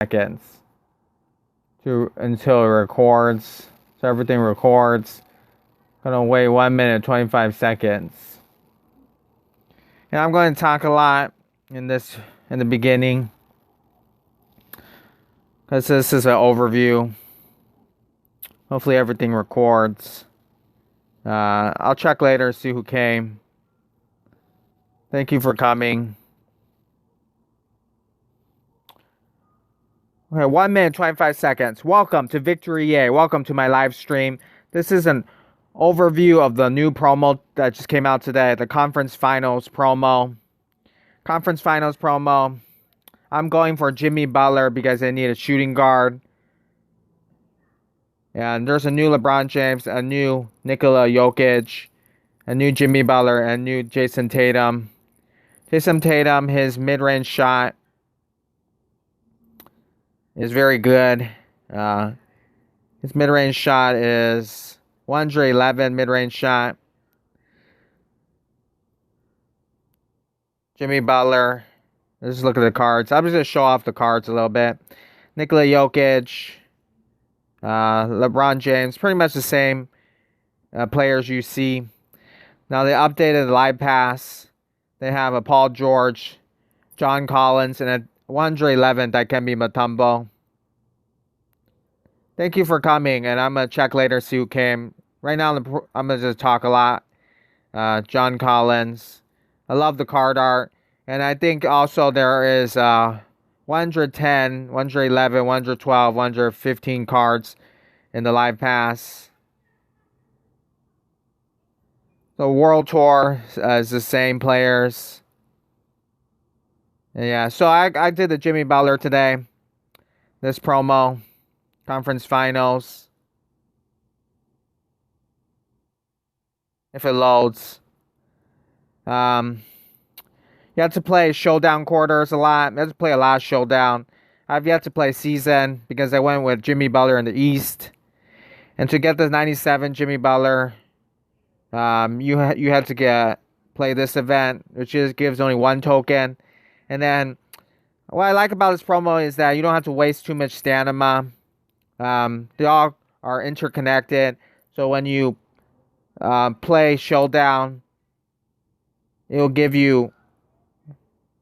seconds until it records. So everything records. Gonna wait 1 minute 25 seconds. And I'm going to talk a lot in the beginning, because this is an overview. Hopefully everything records. I'll check later, see who came. Thank you for coming. Okay, 1 minute 25 seconds. Welcome to Victory EA. Welcome to my live stream. This is an overview of the new promo that just came out today, the conference finals promo. I'm going for Jimmy Butler because they need a shooting guard. And there's a new LeBron James, a new Nikola Jokic, a new Jimmy Butler, and a new Jason Tatum. Jason Tatum, his mid-range shot is very good. His mid-range shot is 111 mid-range shot. Jimmy Butler. Let's look at the cards. I'm just going to show off the cards a little bit. Nikola Jokic. LeBron James. Pretty much the same players you see. Now they updated the live pass. They have a Paul George, John Collins, and a 111 Dikembe Mutombo. Thank you for coming, and I'm going to check later, see who came. Right now, I'm going to just talk a lot. John Collins. I love the card art. And I think also there is 110, 111, 112, 115 cards in the live pass. The World Tour is the same players. And yeah, so I did the Jimmy Butler today. This promo. Conference finals. If it loads. You have to play showdown quarters a lot. You have to play a lot of showdown. I've yet to play season because I went with Jimmy Butler in the East. And to get the 97 Jimmy Butler, you had to play this event, which gives only one token. And then what I like about this promo is that you don't have to waste too much stamina. They all are interconnected. So when you play showdown, it'll give you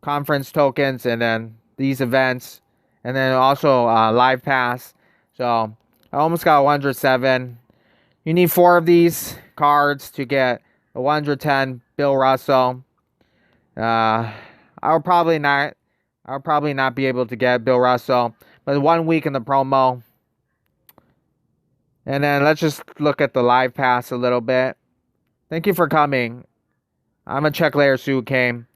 conference tokens and then these events, and then also live pass. So I almost got 107. You need 4 of these cards to get a 110 Bill Russell. I'll probably not be able to get Bill Russell, but 1 week in the promo. And then let's just look at the live pass a little bit. Thank you for coming. I'm gonna check later, see who came.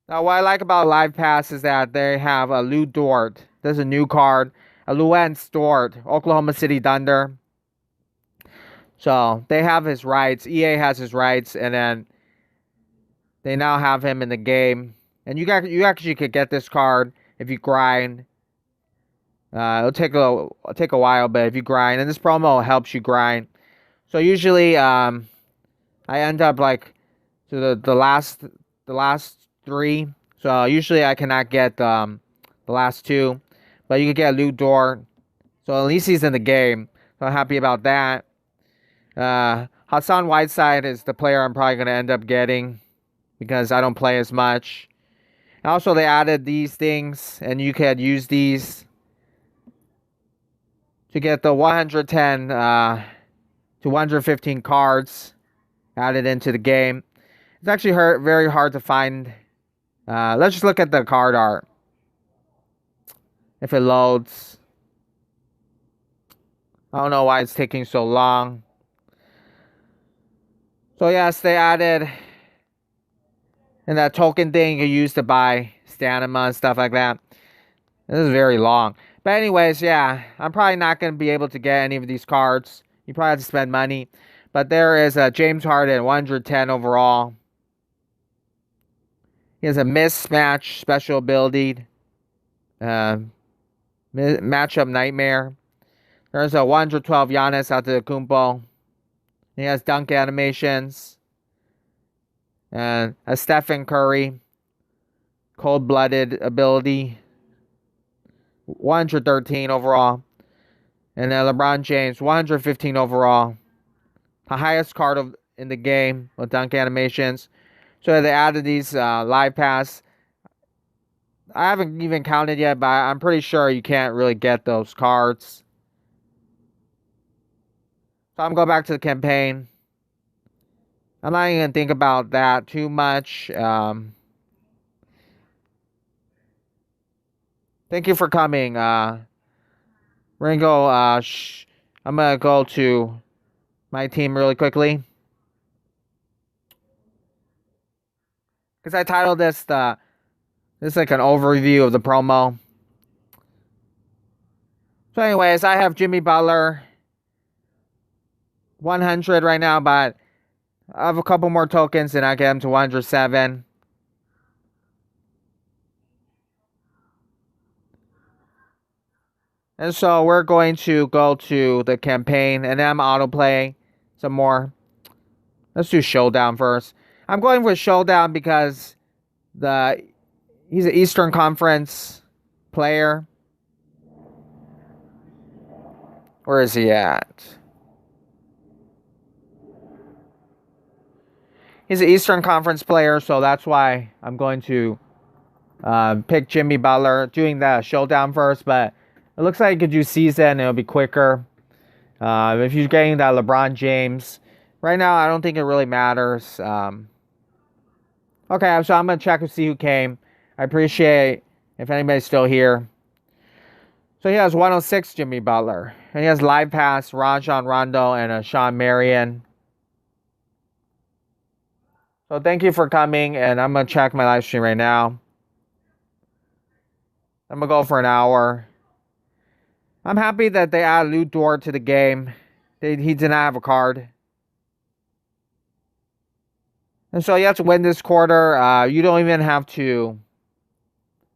Now, what I like about Live Pass is that they have a Lou Dort. There's a new card. A Luguentz Dort, Oklahoma City Thunder. So, they have his rights. EA has his rights. And then they now have him in the game. And you actually could get this card if you grind. It'll take a while, but if you grind. And this promo helps you grind. So, usually, I end up like to the last 3. So usually I cannot get the last 2, but you can get Lou Dort. So at least he's in the game. So I'm happy about that. Hassan Whiteside is the player I'm probably going to end up getting because I don't play as much. And also they added these things, and you could use these to get the 110 to 115 cards added into the game. It's actually very hard to find. Let's just look at the card art. If it loads. I don't know why it's taking so long. So yes, they added and that token thing you use to buy stamina and stuff like that. This is very long. But anyways, yeah, I'm probably not going to be able to get any of these cards. You probably have to spend money. But there is a James Harden, 110 overall. He has a mismatch special ability. Matchup nightmare. There's a 112 Giannis Antetokounmpo. He has dunk animations. And a Stephen Curry. cold-blooded ability. 113 overall. And then LeBron James, 115 overall. The highest card in the game with dunk animations. So they added these live pass. I haven't even counted yet, but I'm pretty sure you can't really get those cards. So I'm going back to the campaign. I'm not even going to think about that too much. Thank you for coming. We're going to go, I'm going to go to my team really quickly. Because I titled this this is like an overview of the promo. So anyways, I have Jimmy Butler 100 right now, but I have a couple more tokens and I get him to 107. And so we're going to go to the campaign and then I'm autoplay some more. Let's do Showdown first. I'm going with Showdown because he's an Eastern Conference player. Where is he at? He's an Eastern Conference player, so that's why I'm going to pick Jimmy Butler, doing the Showdown first, but it looks like you could do season and it'll be quicker. If you're getting that LeBron James, right now I don't think it really matters. Okay, so I'm going to check to see who came. I appreciate if anybody's still here. So he has 106 Jimmy Butler. And he has live pass, Rajon Rondo, and a Sean Marion. So thank you for coming, and I'm going to check my live stream right now. I'm going to go for an hour. I'm happy that they added Dort to the game. He did not have a card. And so you have to win this quarter. You don't even have to...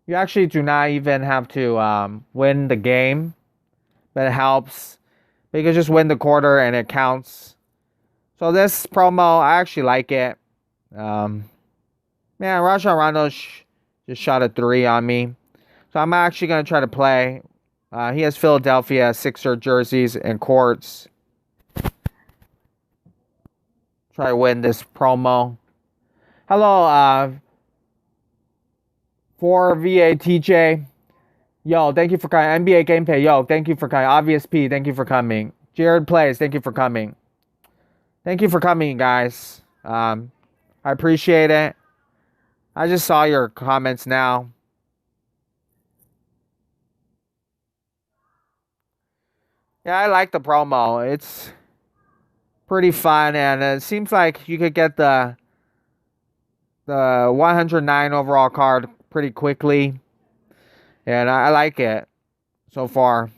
You actually do not even have to win the game. But it helps. But you can just win the quarter and it counts. So this promo, I actually like it. Man, Rajon Rondo just shot a 3 on me. So I'm actually going to try to play. He has Philadelphia Sixer jerseys and courts. Try to win this promo. Hello, 4VATJ. Yo, thank you for coming. NBA Gameplay. Yo, thank you for coming. Obvious P, thank you for coming. Jared Plays, thank you for coming. Thank you for coming, guys. I appreciate it. I just saw your comments now. Yeah, I like the promo. It's pretty fun, and it seems like you could get the 109 overall card pretty quickly. And I like it so far.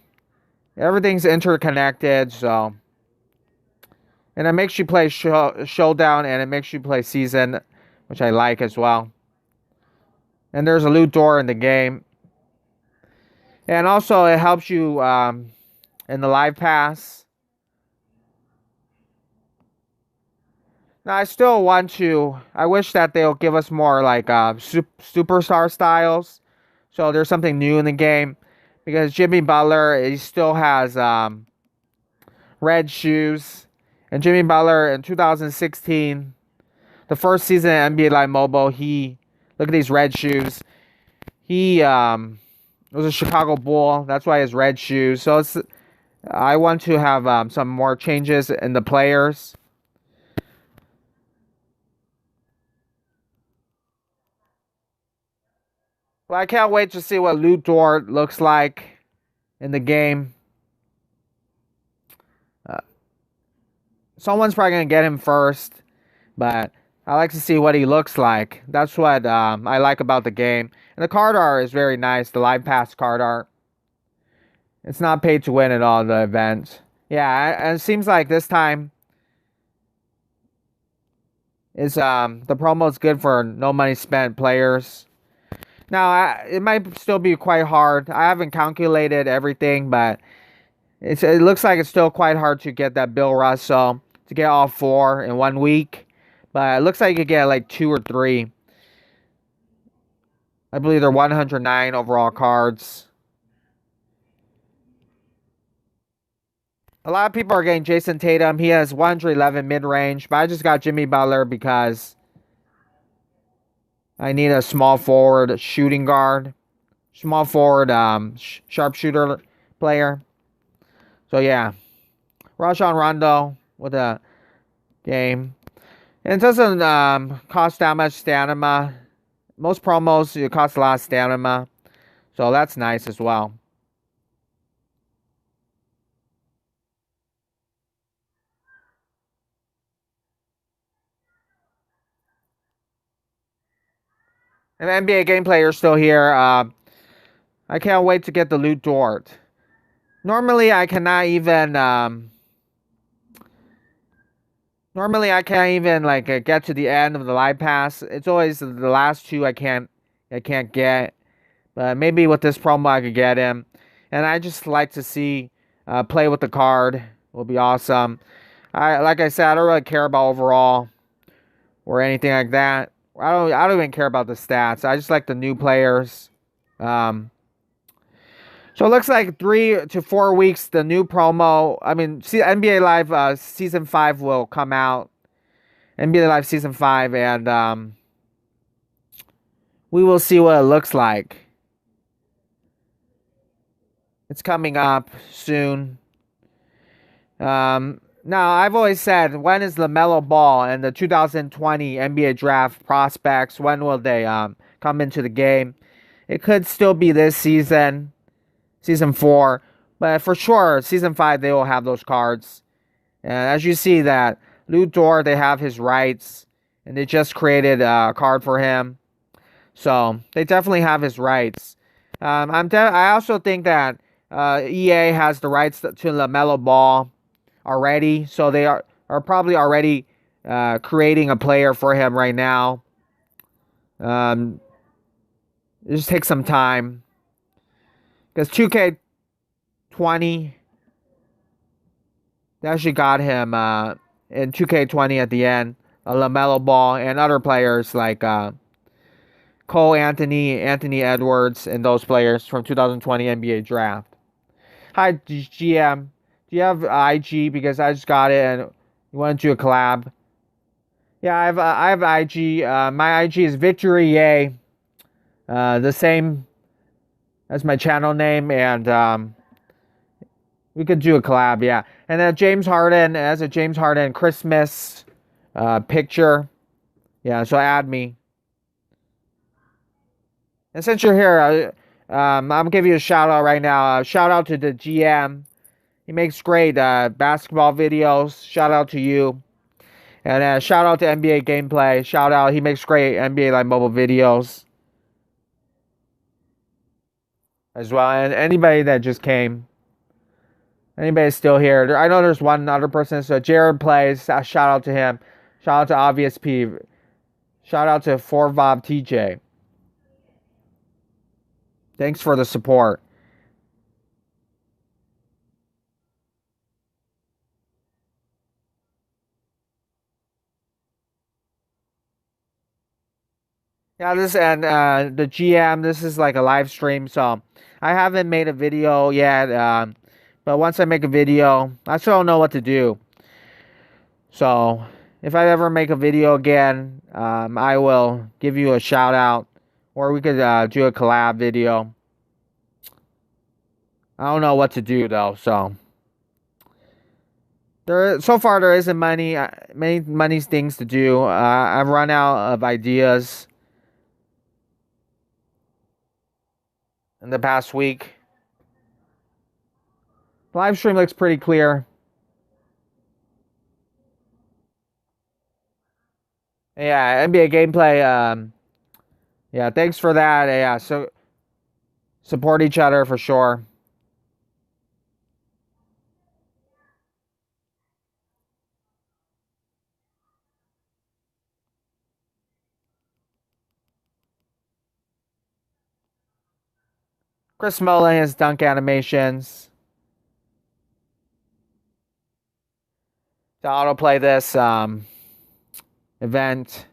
Everything's interconnected, so. And it makes you play Showdown, and it makes you play Season, which I like as well. And there's a loot door in the game. And also, it helps you in the live pass. Now, I still want to... I wish that they'll give us more, like, superstar styles. So, there's something new in the game. Because Jimmy Butler, he still has red shoes. And Jimmy Butler, in 2016, the first season of NBA Live Mobile, look at these red shoes. He was a Chicago Bull. That's why he has red shoes. So, I want to have some more changes in the players. Well, I can't wait to see what Loot Dort looks like in the game. Someone's probably going to get him first, but I like to see what he looks like. That's what I like about the game. And the card art is very nice, the Live Pass card art. It's not paid to win at all, the event. Yeah, and it seems like this time is the promo is good for no money spent players. Now, it might still be quite hard. I haven't calculated everything, but it looks like it's still quite hard to get that Bill Russell, to get all 4 in 1 week. But it looks like you could get like 2 or 3. I believe they're 109 overall cards. A lot of people are getting Jason Tatum. He has 111 mid-range, but I just got Jimmy Butler because I need a small forward shooting guard, small forward sharpshooter player. So yeah, Rajon Rondo with a game. And it doesn't cost that much stamina. Most promos, it costs a lot of stamina. So that's nice as well. And NBA gameplay are still here. I can't wait to get the loot Dort. Normally, I cannot even. Normally, I can't even like get to the end of the live pass. It's always the last two I can't. I can't get. But maybe with this promo, I could get him. And I just like to see play with the card. Will be awesome. Like I said, I don't really care about overall or anything like that. I don't even care about the stats. I just like the new players. Um, so it looks like 3 to 4 weeks. The new promo. I mean, NBA Live season 5 will come out. NBA Live season 5, and we will see what it looks like. It's coming up soon. Now, I've always said, when is LaMelo Ball and the 2020 NBA Draft prospects? When will they come into the game? It could still be this season, season 4, but for sure, season 5 they will have those cards. And as you see that Lou Dort, they have his rights, and they just created a card for him, so they definitely have his rights. I also think that EA has the rights to LaMelo Ball already, so they are probably already creating a player for him right now. It just takes some time because 2K20 they actually got him in 2K20 at the end, LaMelo Ball, and other players like Cole Anthony, Anthony Edwards, and those players from 2020 NBA Draft. Hi, GM. Do you have IG? Because I just got it and you want to do a collab. Yeah, I have IG. My IG is Victory Yay. The same as my channel name, and we could do a collab. Yeah, and then James Harden as a James Harden Christmas picture. Yeah, so add me. And since you're here, I'm gonna give you a shout out right now. Shout out to the GM. He makes great basketball videos. Shout out to you. And shout out to NBA Gameplay. Shout out. He makes great NBA Live mobile videos as well. And anybody that just came. Anybody still here. I know there's one other person. So Jared Plays. Shout out to him. Shout out to Obvious P. Shout out to 4Vob TJ. Thanks for the support. Yeah, the GM. This is like a live stream, so I haven't made a video yet. But once I make a video, I still don't know what to do. So if I ever make a video again, I will give you a shout out, or we could do a collab video. I don't know what to do though, so so far there isn't many things to do. I've run out of ideas in the past week. The live stream looks pretty clear. Yeah, NBA gameplay. Yeah, thanks for that. Yeah, so support each other for sure. Chris Mullin has dunk animations to autoplay this event.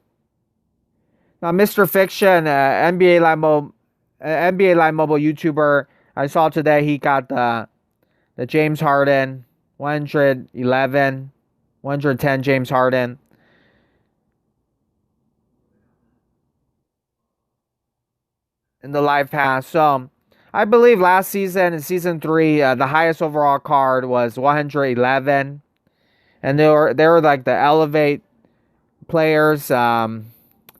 Now, Mr. Fiction, NBA Live Mobile YouTuber, I saw today he got the James Harden 111, 110 James Harden. In the live pass. So I believe last season in season 3, the highest overall card was 111, and they were like the elevate players.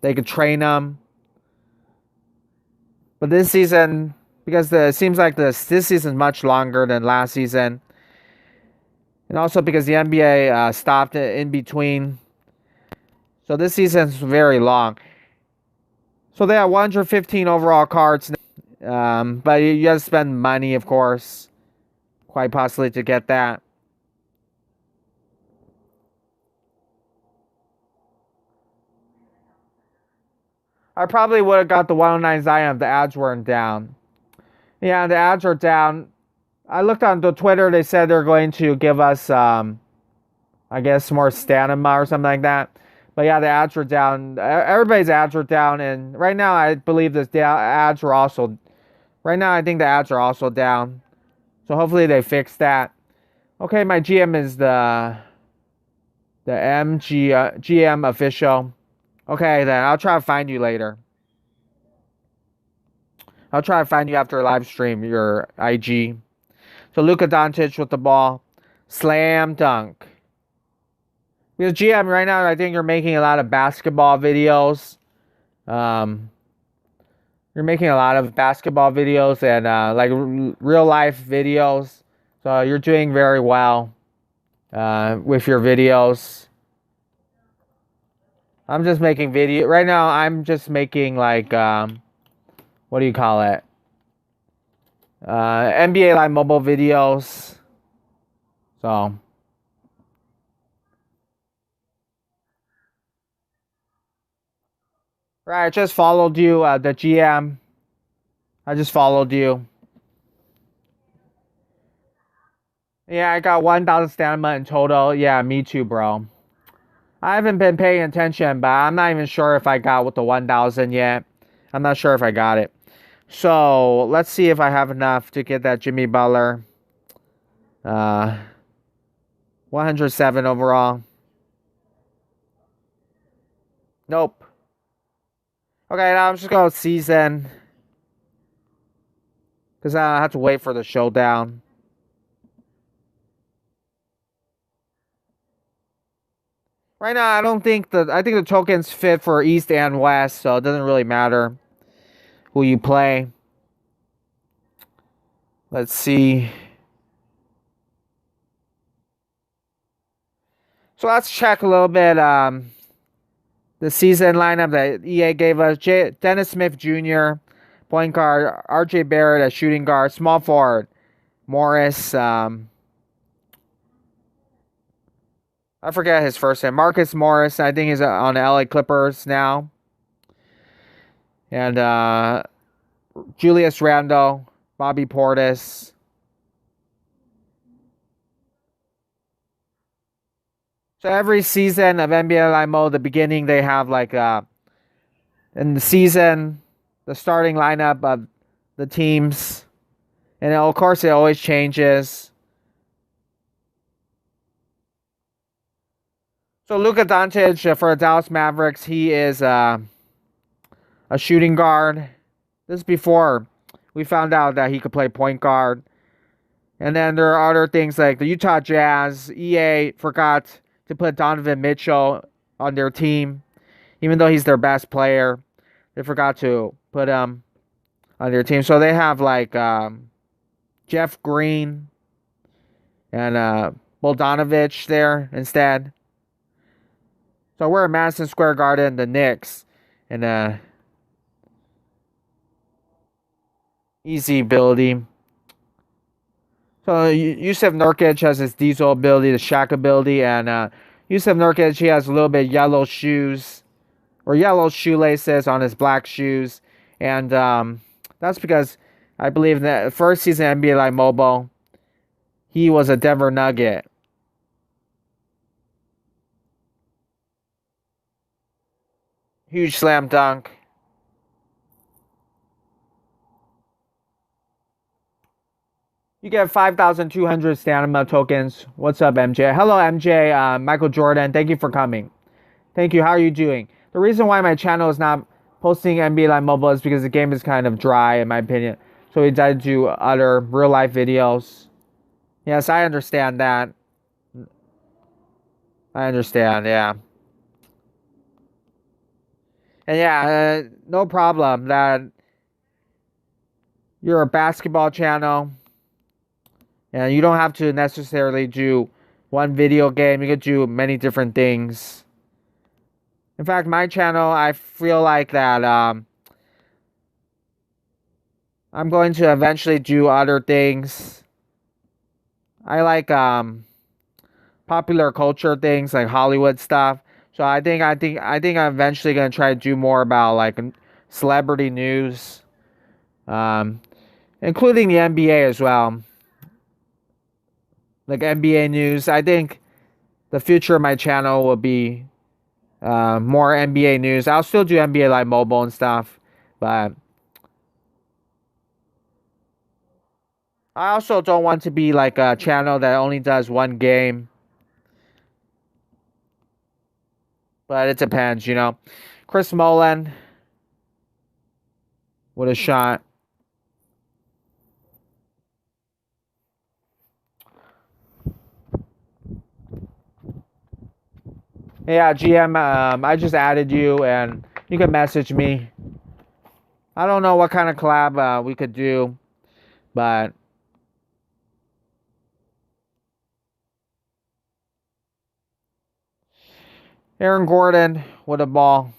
They could train them, but this season, because it seems like this season is much longer than last season, and also because the NBA stopped in between, so this season's very long. So they have 115 overall cards. But you have to spend money, of course, quite possibly to get that. I probably would have got the 109 Zion if the ads weren't down. Yeah, the ads are down. I looked on the Twitter. They said they're going to give us, I guess, more stamina or something like that. But yeah, the ads were down. Everybody's ads were down, and right now I believe the ads were also. Right now I think the ads are also down. So hopefully they fix that. Okay, my GM is the GM official. Okay, then I'll try to find you later. I'll try to find you after a live stream, your IG. So Luka Doncic with the ball. Slam dunk. Because GM right now, I think you're making a lot of basketball videos. You're making a lot of basketball videos and like real life videos. So you're doing very well with your videos. I'm just making video right now. I'm just making like what do you call it? NBA Live mobile videos. So right, I just followed you, the GM. I just followed you. Yeah, I got 1,000 stamina in total. Yeah, me too, bro. I haven't been paying attention, but I'm not even sure if I got with the 1,000 yet. I'm not sure if I got it. So let's see if I have enough to get that Jimmy Butler. 107 overall. Nope. Okay, now I'm just going to season. Because I have to wait for the showdown. Right now, I think the tokens fit for East and West, so it doesn't really matter who you play. Let's see. So let's check a little bit the season lineup that EA gave us. Dennis Smith Jr., point guard. RJ Barrett, a shooting guard. Small forward. Morris. I forget his first name. Marcus Morris. I think he's on the LA Clippers now. And Julius Randle, Bobby Portis. So every season of NBA Live Mode, the beginning they have like in the season, the starting lineup of the teams, and of course it always changes. So Luka Doncic for the Dallas Mavericks, he is a shooting guard. This is before we found out that he could play point guard. And then there are other things like the Utah Jazz. EA forgot to put Donovan Mitchell on their team. Even though he's their best player, they forgot to put him on their team. So they have like Jeff Green and Bogdanovich there instead. So we're at Madison Square Garden, the Knicks, and easy ability. So Yusuf Nurkic has his diesel ability, the Shaq ability, and Yusuf Nurkic, he has a little bit yellow shoes or yellow shoelaces on his black shoes, and that's because I believe that first season NBA Live Mobile, he was a Denver Nugget. Huge slam dunk. You get 5,200 stamina tokens. What's up, MJ? Hello, MJ. Michael Jordan. Thank you for coming. Thank you. How are you doing? The reason why my channel is not posting NBA Live Mobile is because the game is kind of dry, in my opinion. So we decided to do other real life videos. Yes, I understand that. I understand, yeah. And yeah, no problem that you're a basketball channel. And you don't have to necessarily do one video game. You could do many different things. In fact, my channel, I feel like that I'm going to eventually do other things. I like popular culture things like Hollywood stuff. So I think I'm eventually gonna try to do more about like celebrity news, including the NBA as well. Like NBA news. I think the future of my channel will be more NBA news. I'll still do NBA Live Mobile and stuff, but I also don't want to be like a channel that only does one game. But it depends, you know. Chris Mullen with a shot. Yeah, GM, I just added you and you can message me. I don't know what kind of collab we could do, but Aaron Gordon with a ball.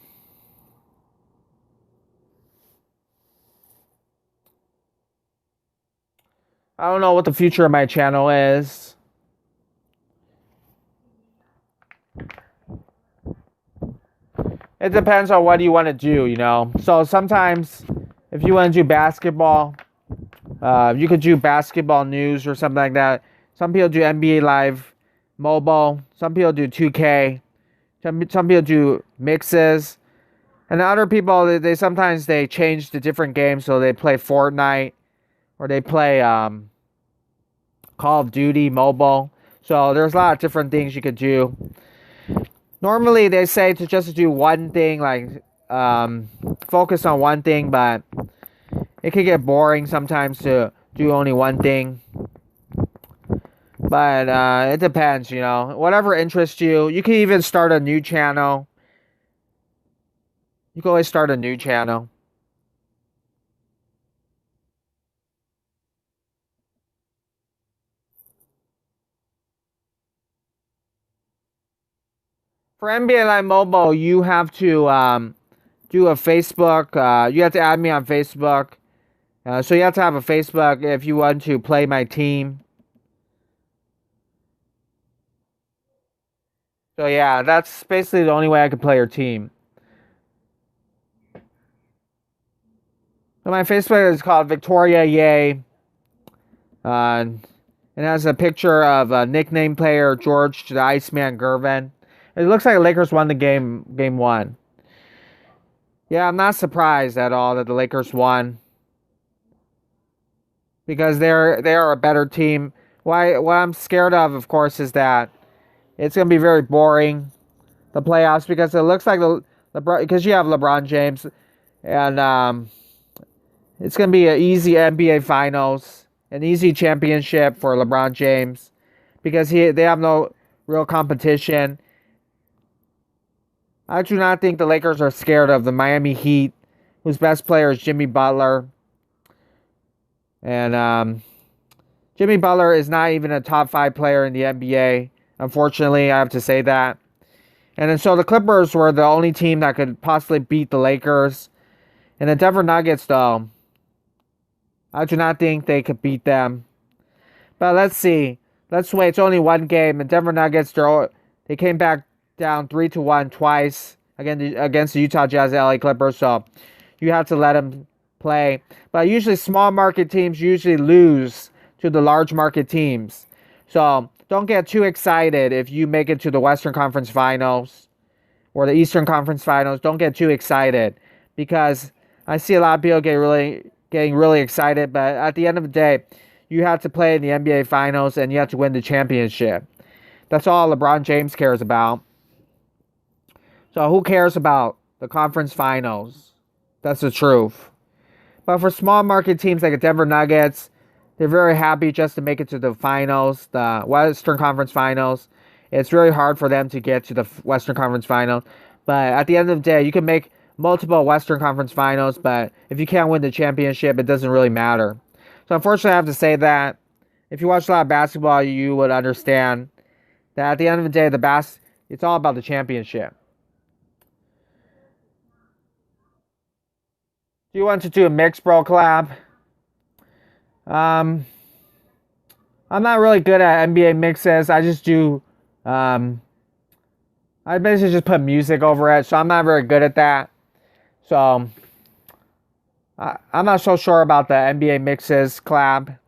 I don't know what the future of my channel is. It depends on what you want to do, you know. So sometimes if you want to do basketball, you could do basketball news or something like that. Some people do NBA Live Mobile. Some people do 2K. Some people do mixes. And other people, they sometimes they change to different games. So they play Fortnite or they play Call of Duty Mobile. So there's a lot of different things you could do. Normally they say to just do one thing, like focus on one thing, but it can get boring sometimes to do only one thing. But it depends, you know. Whatever interests you. You can even start a new channel. You can always start a new channel. For NBA Live Mobile, you have to do a Facebook. You have to add me on Facebook. So you have to have a Facebook if you want to play my team. So yeah, that's basically the only way I can play your team. So my Facebook is called Victoria Yay. It has a picture of a nickname player George the Iceman Gervin. It looks like the Lakers won the game one. Yeah, I'm not surprised at all that the Lakers won. Because they are a better team. What I'm scared of course, is that it's going to be very boring, the playoffs, because it looks like because you have LeBron James, and it's going to be an easy NBA Finals, an easy championship for LeBron James, because they have no real competition. I do not think the Lakers are scared of the Miami Heat, whose best player is Jimmy Butler. And Jimmy Butler is not even a top 5 player in the NBA. Unfortunately, I have to say that. And then so the Clippers were the only team that could possibly beat the Lakers. And the Denver Nuggets, though, I do not think they could beat them. But let's see. Let's wait. It's only one game. The Denver Nuggets, they came back down 3-1 twice against the Utah Jazz and LA Clippers. So you have to let them play. But usually small market teams usually lose to the large market teams. So don't get too excited if you make it to the Western Conference Finals or the Eastern Conference Finals, don't get too excited, because I see a lot of people getting really excited, but at the end of the day, you have to play in the NBA Finals and you have to win the championship. That's all LeBron James cares about. So who cares about the conference finals? That's the truth. But for small market teams like the Denver Nuggets, they're very happy just to make it to the finals, the Western Conference Finals. It's really hard for them to get to the Western Conference Finals. But at the end of the day, you can make multiple Western Conference Finals, but if you can't win the championship, it doesn't really matter. So unfortunately, I have to say that if you watch a lot of basketball, you would understand that at the end of the day, it's all about the championship. Do you want to do a mixed bro collab? I'm not really good at NBA mixes. I just do, I basically just put music over it, so I'm not very good at that. So I'm not so sure about the NBA mixes collab.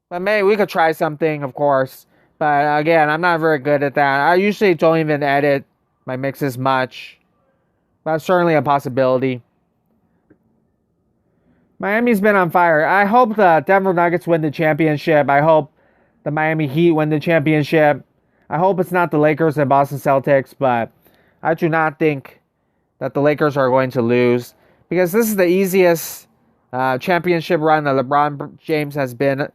But maybe we could try something, of course. But again, I'm not very good at that. I usually don't even edit my mixes much. But that's certainly a possibility. Miami's been on fire. I hope the Denver Nuggets win the championship. I hope the Miami Heat win the championship. I hope it's not the Lakers and Boston Celtics, but I do not think that the Lakers are going to lose, because this is the easiest championship run that LeBron James has been.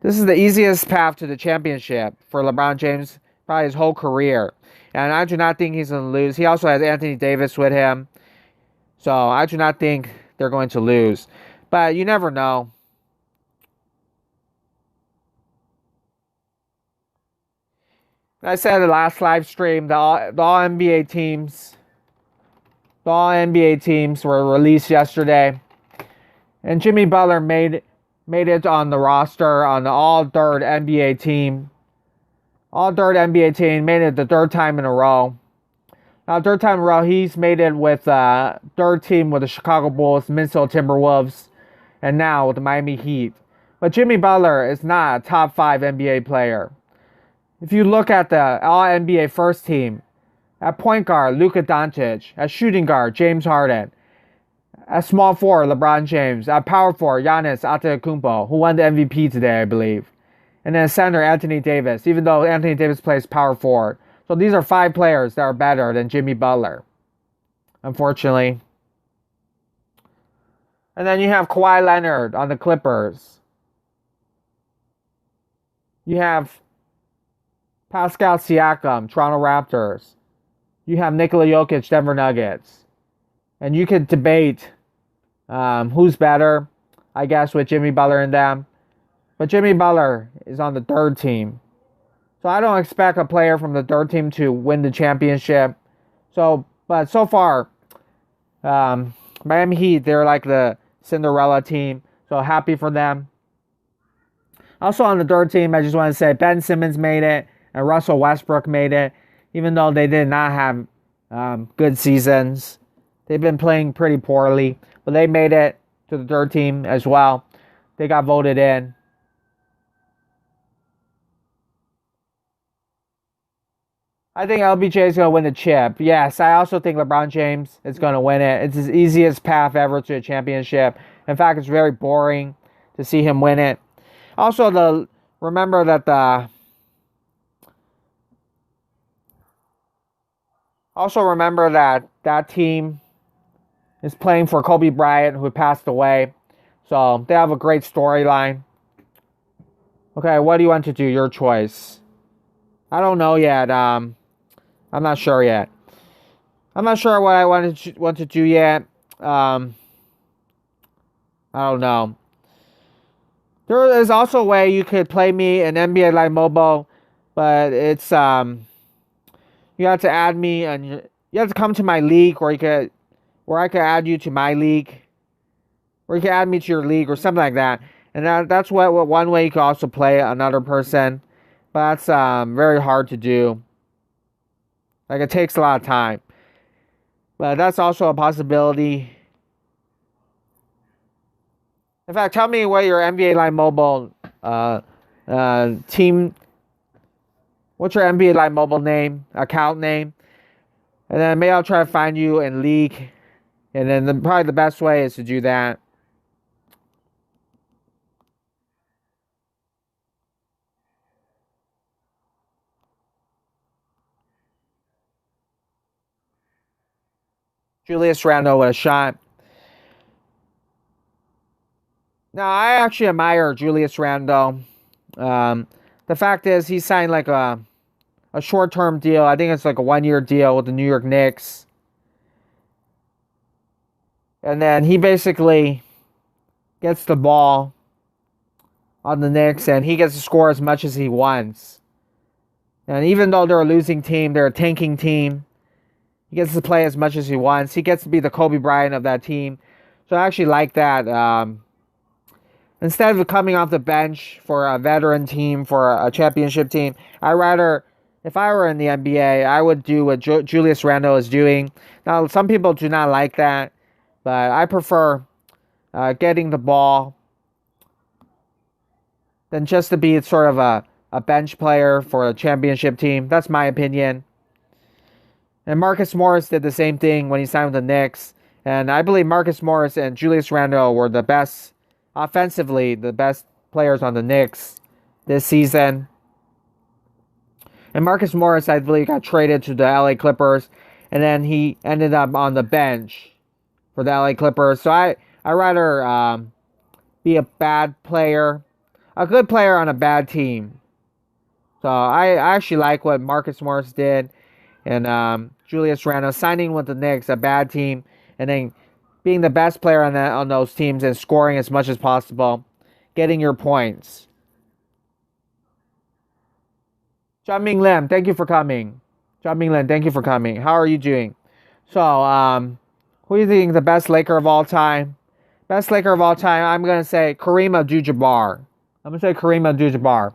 This is the easiest path to the championship for LeBron James, probably his whole career. And I do not think he's going to lose. He also has Anthony Davis with him. So I do not think they're going to lose. But you never know. I said in the last live stream, the all NBA teams were released yesterday. And Jimmy Butler made it on the roster on the all Dort NBA team. All Dort NBA team made it the third time in a row. Now, third time in a row, he's made it with third team with the Chicago Bulls, Minnesota Timberwolves, and now with the Miami Heat. But Jimmy Butler is not a top 5 NBA player. If you look at the All-NBA first team, at point guard, Luka Doncic. At shooting guard, James Harden. At small forward, LeBron James. At power forward, Giannis Antetokounmpo, who won the MVP today, I believe. And then center, Anthony Davis, even though Anthony Davis plays power forward. So these are 5 players that are better than Jimmy Butler, unfortunately. And then you have Kawhi Leonard on the Clippers. You have Pascal Siakam, Toronto Raptors. You have Nikola Jokic, Denver Nuggets. And you could debate who's better, I guess, with Jimmy Butler and them. But Jimmy Butler is on the third team. So I don't expect a player from the third team to win the championship. But so far, Miami Heat, they're like the Cinderella team. So happy for them. Also on the third team, I just want to say Ben Simmons made it and Russell Westbrook made it, even though they did not have good seasons. They've been playing pretty poorly, but they made it to the third team as well. They got voted in. I think LBJ is going to win the chip. Yes, I also think LeBron James is going to win it. It's his easiest path ever to a championship. In fact, it's very boring to see him win it. Also, remember that that team is playing for Kobe Bryant, who passed away. So they have a great storyline. Okay, what do you want to do? Your choice. I don't know yet. I'm not sure yet. I'm not sure what I want to do yet. I don't know. There is also a way you could play me in NBA Live Mobile, but it's you have to add me and you have to come to my league, where I could add you to my league, or you can add me to your league or something like that. And that's what one way you can also play another person, but that's very hard to do. Like, it takes a lot of time, but that's also a possibility. In fact, tell me what your NBA Live Mobile team What's your NBA Live mobile name, account name? And then maybe I'll try to find you in League. And then probably the best way is to do that. Julius Randle with a shot. Now, I actually admire Julius Randle. The fact is, he signed like a short-term deal. I think it's like a 1-year deal with the New York Knicks. And then he basically gets the ball on the Knicks, and he gets to score as much as he wants. And even though they're a losing team, they're a tanking team, he gets to play as much as he wants. He gets to be the Kobe Bryant of that team. So I actually like that. Instead of coming off the bench for a veteran team, for a championship team, I'd rather, if I were in the NBA, I would do what Julius Randle is doing. Now, some people do not like that, but I prefer getting the ball than just to be sort of a bench player for a championship team. That's my opinion. And Marcus Morris did the same thing when he signed with the Knicks. And I believe Marcus Morris and Julius Randle were the best, offensively, the best players on the Knicks this season. And Marcus Morris, I believe, got traded to the LA Clippers. And then he ended up on the bench for the LA Clippers. So I'd rather be a bad player, a good player on a bad team. So I actually like what Marcus Morris did. And Julius Randle signing with the Knicks, a bad team, and then being the best player on those teams and scoring as much as possible, getting your points. John Ming Lim, thank you for coming. John Ming Lim, thank you for coming. How are you doing? So, who do you think the best Laker of all time? Best Laker of all time, I'm going to say Kareem Abdul-Jabbar. I'm going to say Kareem Abdul-Jabbar.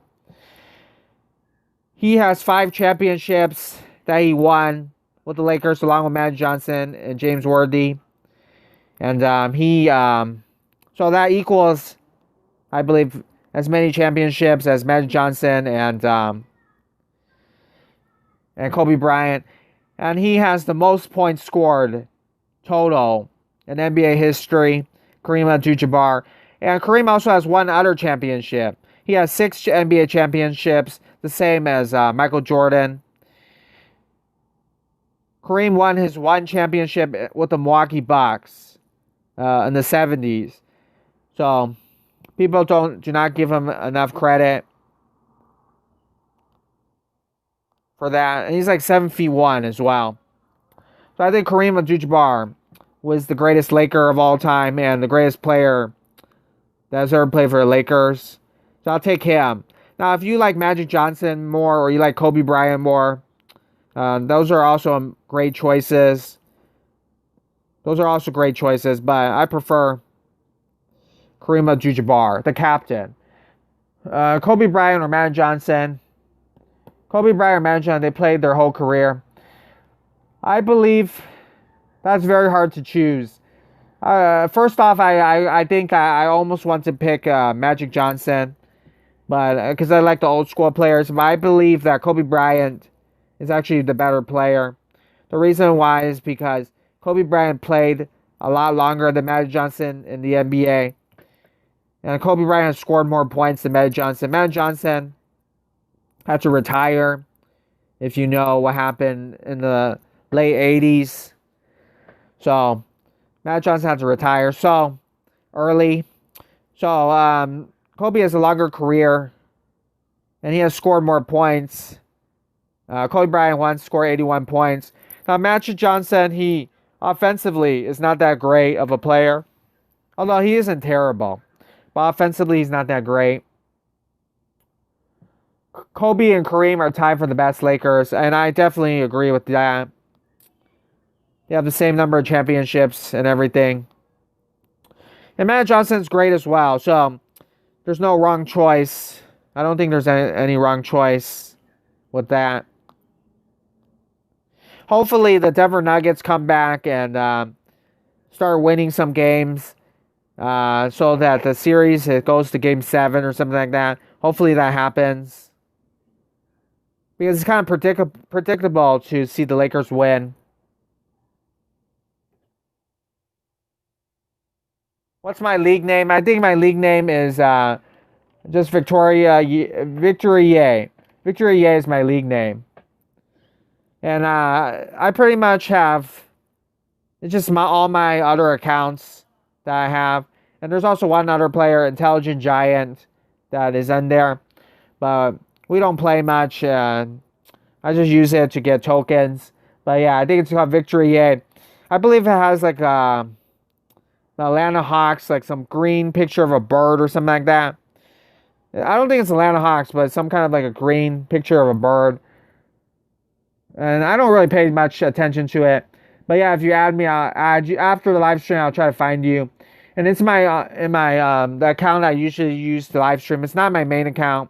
He has 5 championships that he won with the Lakers along with Magic Johnson and James Worthy. And so that equals, I believe, as many championships as Magic Johnson and Kobe Bryant. And he has the most points scored total in NBA history, Kareem Abdul-Jabbar. And Kareem also has one other championship. He has 6 NBA championships, the same as Michael Jordan. Kareem won his one championship with the Milwaukee Bucks in the 70s. So people do not give him enough credit for that. And he's like 7'1" as well. So I think Kareem Abdul-Jabbar was the greatest Laker of all time and the greatest player that has ever played for the Lakers. So I'll take him. Now, if you like Magic Johnson more or you like Kobe Bryant more, those are also great choices. Those are also great choices, but I prefer Kareem Abdul-Jabbar, the captain. Kobe Bryant or Magic Johnson. Kobe Bryant or Magic Johnson, they played their whole career. I believe that's very hard to choose. First off, I think I almost want to pick Magic Johnson, but because I like the old school players. But I believe that Kobe Bryant is actually the better player. The reason why is because Kobe Bryant played a lot longer than Magic Johnson in the NBA. And Kobe Bryant scored more points than Magic Johnson. Magic Johnson had to retire, if you know what happened in the late 80s. So, Magic Johnson had to retire so early. So, Kobe has a longer career, and he has scored more points. Kobe Bryant once scored 81 points. Now, Magic Johnson, he offensively is not that great of a player. Although he isn't terrible. But offensively, he's not that great. Kobe and Kareem are tied for the best Lakers. And I definitely agree with that. They have the same number of championships and everything. And Magic Johnson's great as well. So, there's no wrong choice. I don't think there's any wrong choice with that. Hopefully, the Denver Nuggets come back and start winning some games so that the series it goes to Game 7 or something like that. Hopefully, that happens. because it's kind of predictable to see the Lakers win. What's my league name? I think my league name is just Victoria. Victoria is my league name. And I pretty much have it's just all my other accounts that I have. And there's also one other player, Intelligent Giant, that is in there. But we don't play much. I just use it to get tokens. But yeah, I think it's called Victory 8. I believe it has like the Atlanta Hawks, like some green picture of a bird or something like that. I don't think it's Atlanta Hawks, but some kind of like a green picture of a bird. And I don't really pay much attention to it. But yeah, if you add me, I'll add you after the live stream. I'll try to find you. And it's my in my the account I usually use to live stream. It's not my main account.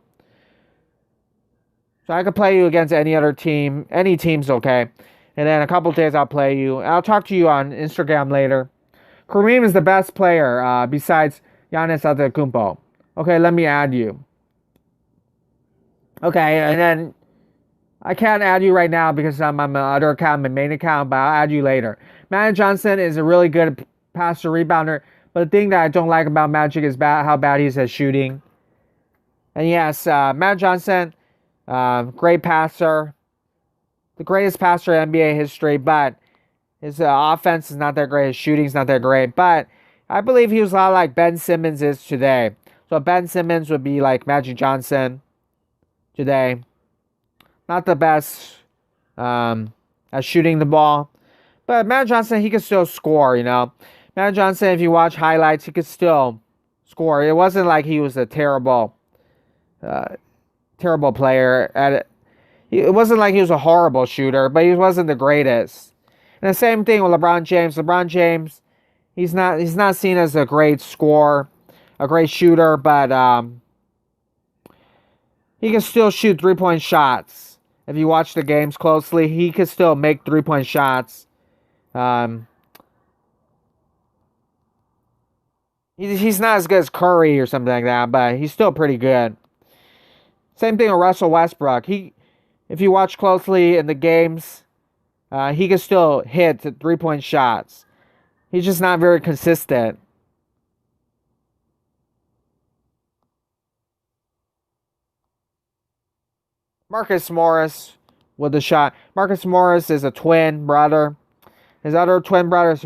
So I could play you against any other team. Any team's okay. And then a couple days I'll play you. I'll talk to you on Instagram later. Kareem is the best player besides Giannis Antetokounmpo. Okay, let me add you. Okay, and then I can't add you right now because I'm on my other account, my main account, but I'll add you later. Magic Johnson is a really good passer rebounder, but the thing that I don't like about Magic is how bad he's at shooting. And yes, Magic Johnson, great passer, the greatest passer in NBA history, but his offense is not that great, his shooting is not that great, but I believe he was a lot like Ben Simmons is today. So Ben Simmons would be like Magic Johnson today. Not the best at shooting the ball. But Magic Johnson, he could still score, you know. Magic Johnson, if you watch highlights, he could still score. It wasn't like he was a terrible player at it. It wasn't like he was a horrible shooter, but he wasn't the greatest. And the same thing with LeBron James. LeBron James, he's not seen as a great scorer, a great shooter, but he can still shoot 3-point shots. If you watch the games closely, he can still make 3-point shots. He's not as good as Curry or something like that, but he's still pretty good. Same thing with Russell Westbrook. If you watch closely in the games, he can still hit 3-point shots. He's just not very consistent. Marcus Morris with the shot. Marcus Morris is a twin brother. His other twin brother is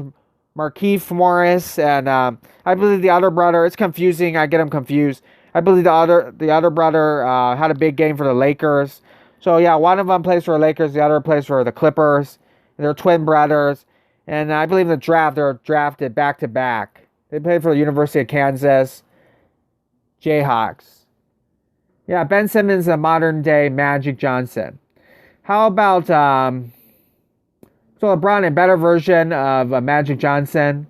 Markieff Morris, and I believe the other brother. It's confusing. I get him confused. I believe the other brother had a big game for the Lakers. So yeah, one of them plays for the Lakers, the other plays for the Clippers. They're twin brothers, and I believe in the draft they're drafted back to back. They played for the University of Kansas Jayhawks. Yeah, Ben Simmons, a modern day Magic Johnson. How about so LeBron, a better version of Magic Johnson?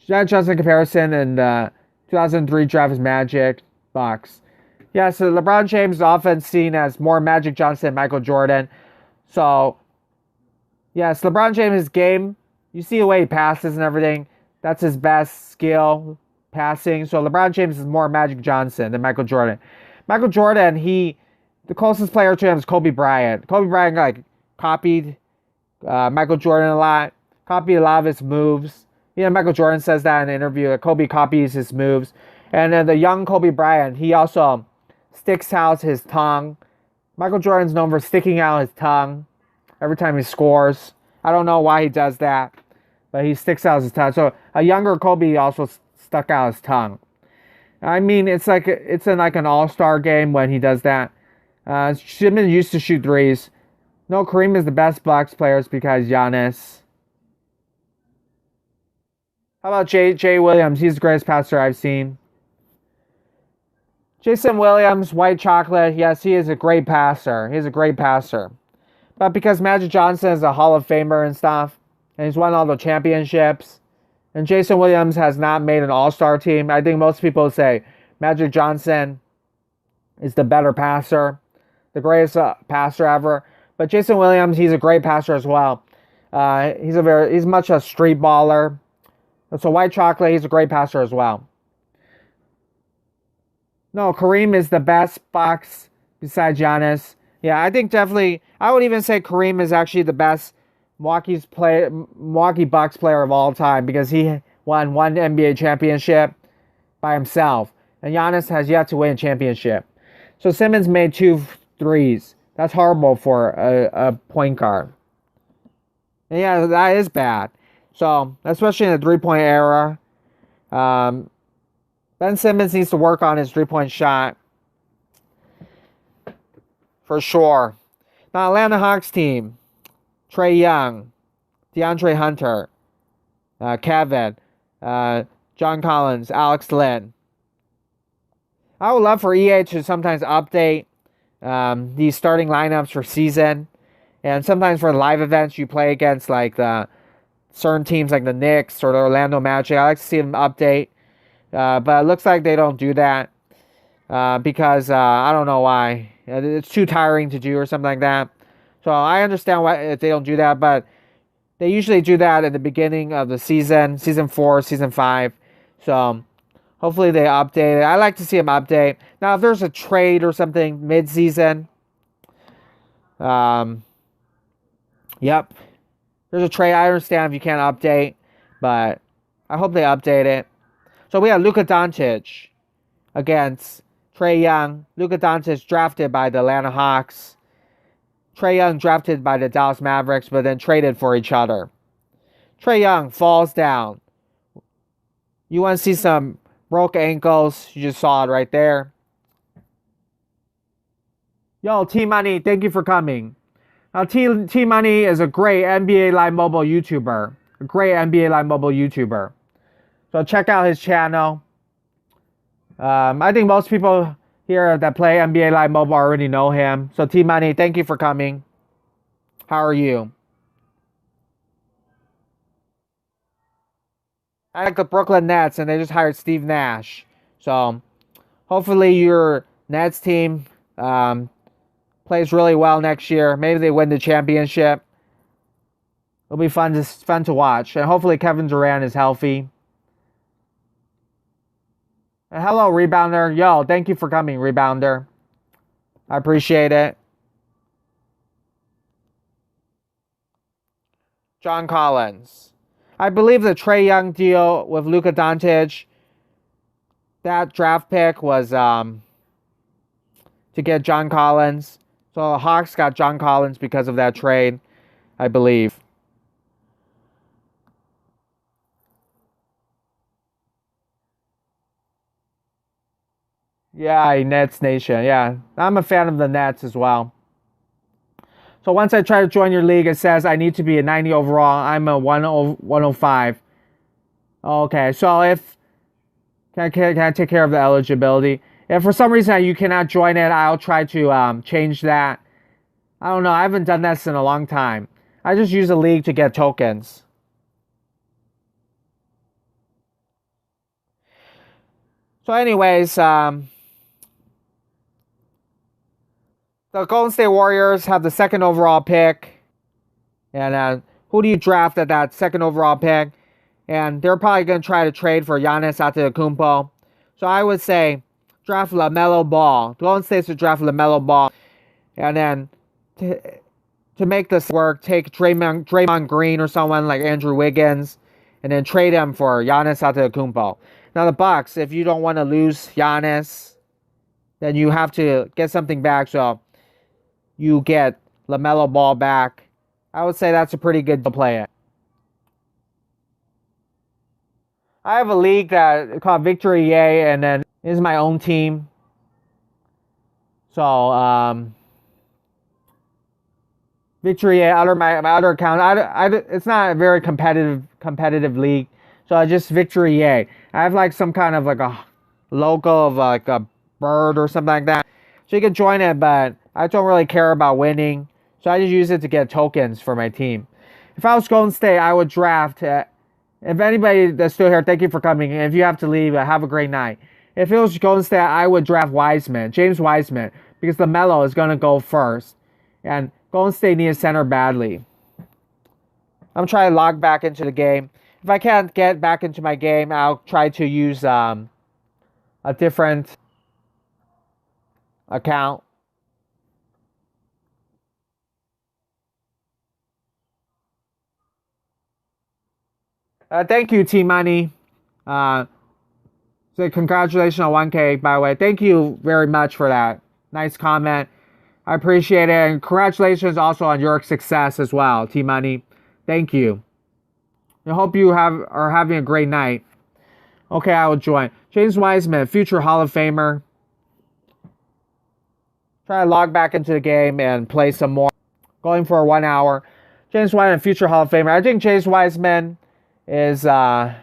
Magic Johnson comparison in the 2003 draft is Magic Bucks. Yeah, so LeBron James is often seen as more Magic Johnson than Michael Jordan. So, yes, LeBron James' game, you see the way he passes and everything. That's his best skill, passing. So LeBron James is more Magic Johnson than Michael Jordan. Michael Jordan, the closest player to him is Kobe Bryant. Kobe Bryant copied Michael Jordan a lot, copied a lot of his moves. You know, Michael Jordan says that in an interview, that Kobe copies his moves. And then the young Kobe Bryant, he also sticks out his tongue. Michael Jordan's known for sticking out his tongue every time he scores. I don't know why he does that, but he sticks out his tongue. So a younger Kobe also stuck out his tongue. I mean, it's in like an all-star game when he does that. Simmons used to shoot threes. No, Kareem is the best Bucks players because Giannis. How about Jay Williams? He's the greatest passer I've seen. Jason Williams, white chocolate. Yes, he is a great passer. He's a great passer. But because Magic Johnson is a Hall of Famer and stuff, and he's won all the championships, and Jason Williams has not made an all-star team, I think most people say Magic Johnson is the better passer, the greatest passer ever. But Jason Williams, he's a great passer as well. He's much a street baller. So white chocolate, he's a great passer as well. No, Kareem is the best Bucks besides Giannis. Yeah, I think definitely. I would even say Kareem is actually the best Milwaukee Bucks player of all time because he won one NBA championship by himself, and Giannis has yet to win a championship. So Simmons made two threes. That's horrible for a point guard. And yeah, that is bad. So especially in the 3-point era, um, Ben Simmons needs to work on his 3-point shot for sure. Now Atlanta Hawks team: Trae Young, DeAndre Hunter, Kevin, John Collins, Alex Lynn. I would love for EA to sometimes update these starting lineups for season, and sometimes for live events you play against like the certain teams like the Knicks or the Orlando Magic. I like to see them update, but it looks like they don't do that because I don't know why. It's too tiring to do or something like that. So I understand why if they don't do that, but they usually do that at the beginning of the season 4, season 5. So hopefully they update it. I like to see them update. Now, if there's a trade or something mid-season, yep, there's a trade. I understand if you can't update, but I hope they update it. So we have Luka Doncic against Trae Young. Luka Doncic drafted by the Atlanta Hawks. Trae Young drafted by the Dallas Mavericks, but then traded for each other. Trae Young falls down. You want to see some broke ankles? You just saw it right there. Yo, T-Money, thank you for coming. Now, T-Money is a great NBA Live Mobile YouTuber. A great NBA Live Mobile YouTuber. So check out his channel. I think most people here that play NBA Live Mobile already know him. So T-Money, thank you for coming. How are you? I like the Brooklyn Nets, and they just hired Steve Nash. So hopefully your Nets team plays really well next year. Maybe they win the championship. It'll be fun to watch. And hopefully Kevin Durant is healthy. And hello, Rebounder. Yo, thank you for coming, Rebounder. I appreciate it. John Collins. I believe the Trae Young deal with Luka Doncic, that draft pick was to get John Collins. So the Hawks got John Collins because of that trade, I believe. Yeah, Nets Nation. Yeah, I'm a fan of the Nets as well. So once I try to join your league, it says I need to be a 90 overall. I'm a 105. Okay, so if can I take care of the eligibility? If for some reason you cannot join it, I'll try to change that. I don't know. I haven't done this in a long time. I just use a league to get tokens. So anyways, the Golden State Warriors have the second overall pick. And who do you draft at that second overall pick? And they're probably going to try to trade for Giannis Antetokounmpo. So I would say draft LaMelo Ball. Golden State should draft LaMelo Ball. And then to make this work, take Draymond Green or someone like Andrew Wiggins. And then trade him for Giannis Antetokounmpo. Now the Bucks, if you don't want to lose Giannis, then you have to get something back. So you get LaMelo Ball back. I would say that's a pretty good to play it. I have a league that called Victory Yay, and then this is my own team. So Victory Yay, my other account. It's not a very competitive league. So I just Victory Yay. I have like some kind of like a logo of like a bird or something like that. So you can join it, but I don't really care about winning. So I just use it to get tokens for my team. If I was Golden State, I would draft. If anybody that's still here, thank you for coming. If you have to leave, have a great night. If it was Golden State, I would draft Wiseman, James Wiseman, because LaMelo is going to go first. And Golden State needs center badly. I'm trying to log back into the game. If I can't get back into my game, I'll try to use a different account. Thank you, T Money. So congratulations on 1K, by the way. Thank you very much for that. Nice comment. I appreciate it. And congratulations also on your success as well, T Money. Thank you. I hope you are having a great night. Okay, I will join. James Wiseman, future Hall of Famer. Try to log back into the game and play some more. Going for 1 hour. James Wiseman, future Hall of Famer. I think James Wiseman is if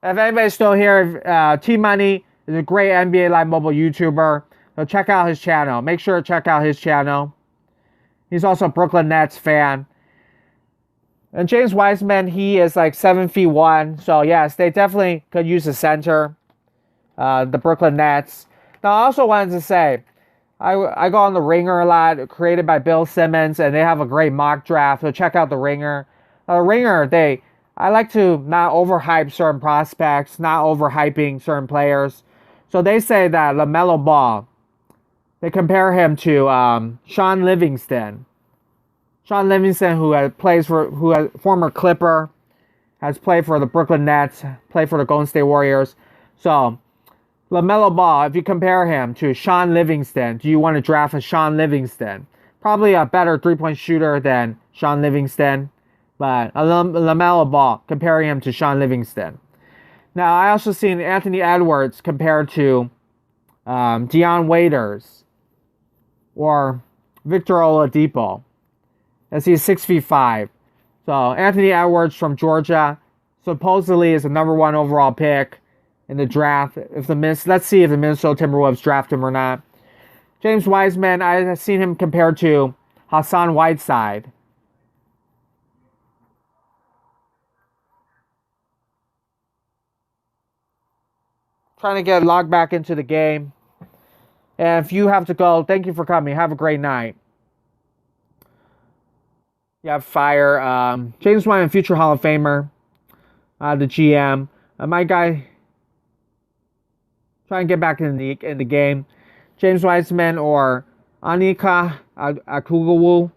anybody's still here, T Money is a great NBA Live mobile YouTuber. So check out his channel. Make sure to check out his channel. He's also a Brooklyn Nets fan. And James Wiseman, he is like 7'1". So yes, they definitely could use a center. The Brooklyn Nets. Now I also wanted to say, I go on the Ringer a lot, created by Bill Simmons, and they have a great mock draft. So check out the Ringer. The Ringer, I like to not overhype certain prospects, not overhyping certain players. So they say that LaMelo Ball, they compare him to Sean Livingston. Sean Livingston, who former Clipper, has played for the Brooklyn Nets, played for the Golden State Warriors. So LaMelo Ball, if you compare him to Sean Livingston, do you want to draft a Sean Livingston? Probably a better three-point shooter than Sean Livingston, but a LaMelo Ball, comparing him to Sean Livingston. Now, I also seen Anthony Edwards compared to Deion Waiters or Victor Oladipo, as he's 6'5". So Anthony Edwards from Georgia supposedly is the #1 overall pick in the draft. Let's see if the Minnesota Timberwolves draft him or not. James Wiseman, I've seen him compared to Hassan Whiteside. Trying to get logged back into the game. And if you have to go, thank you for coming. Have a great night. You have fire. James Wiseman, future Hall of Famer. The GM. My guy, trying to get back in the game. James Wiseman or Anika Akugawu.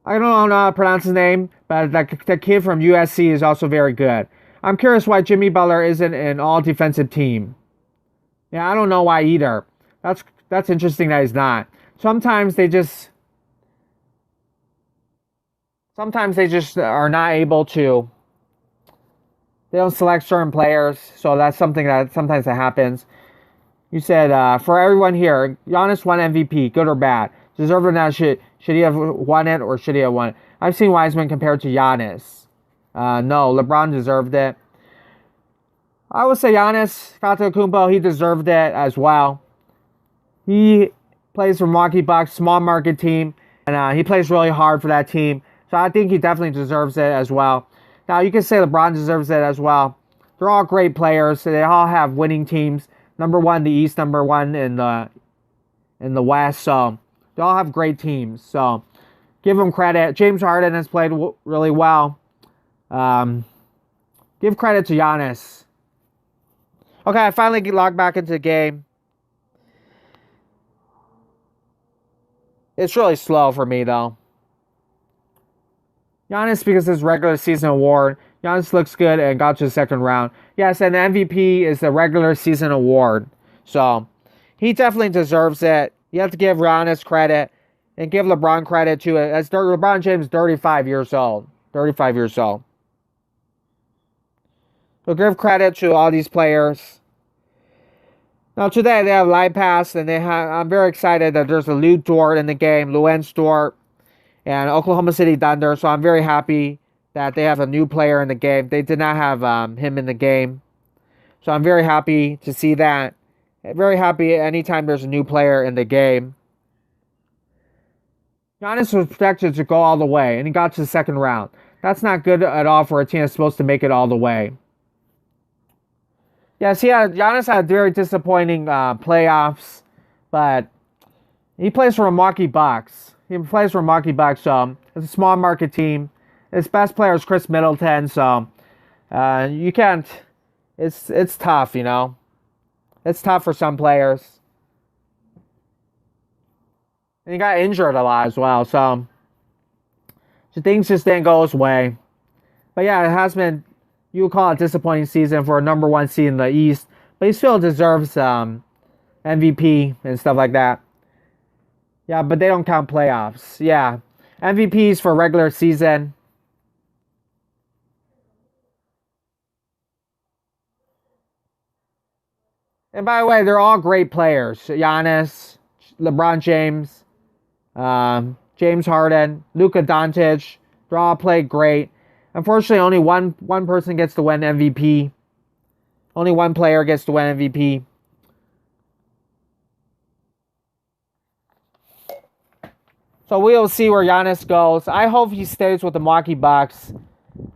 I don't know how to pronounce his name, but the kid from USC is also very good. I'm curious why Jimmy Butler isn't an all-defensive team. Yeah, I don't know why either. That's interesting that he's not. Sometimes they just are not able to. They don't select certain players, so that's something that sometimes that happens. You said, for everyone here, Giannis won MVP, good or bad? Deserve it or not? Should he have won it or should he have won it? I've seen Wiseman compared to Giannis. No, LeBron deserved it. I would say Giannis Antetokounmpo, he deserved it as well. He plays for Milwaukee Bucks, small market team, and he plays really hard for that team. So I think he definitely deserves it as well. Now, you can say LeBron deserves it as well. They're all great players. So they all have winning teams. #1 in the East, #1 in the West. So they all have great teams. So give them credit. James Harden has played really well. Give credit to Giannis. Okay, I finally logged back into the game. It's really slow for me, though. Giannis, because it's regular season award. Giannis looks good and got to the second round. Yes, and the MVP is the regular season award. So, he definitely deserves it. You have to give Giannis credit and give LeBron credit too. As LeBron James is 35 years old. 35 years old. So, give credit to all these players. Now, today they have Live Pass, and I'm very excited that there's a Dort in the game. Luguentz Dort. And Oklahoma City Thunder, so I'm very happy that they have a new player in the game. They did not have him in the game. So I'm very happy to see that. Very happy anytime there's a new player in the game. Giannis was projected to go all the way, and he got to the second round. That's not good at all for a team that's supposed to make it all the way. Yes, Giannis had very disappointing playoffs, but he plays for Milwaukee Bucks. He plays for Milwaukee Bucks, so it's a small market team. His best player is Chris Middleton, so you can't. It's tough, you know. It's tough for some players. And he got injured a lot as well. So things just didn't go his way. But yeah, it has been, you would call it a disappointing season for a number one seed in the East. But he still deserves MVP and stuff like that. Yeah, but they don't count playoffs. Yeah. MVPs for regular season. And by the way, they're all great players. Giannis, LeBron James, James Harden, Luka Doncic. They all play great. Unfortunately, only one person gets to win MVP. Only one player gets to win MVP. So we'll see where Giannis goes. I hope he stays with the Milwaukee Bucks.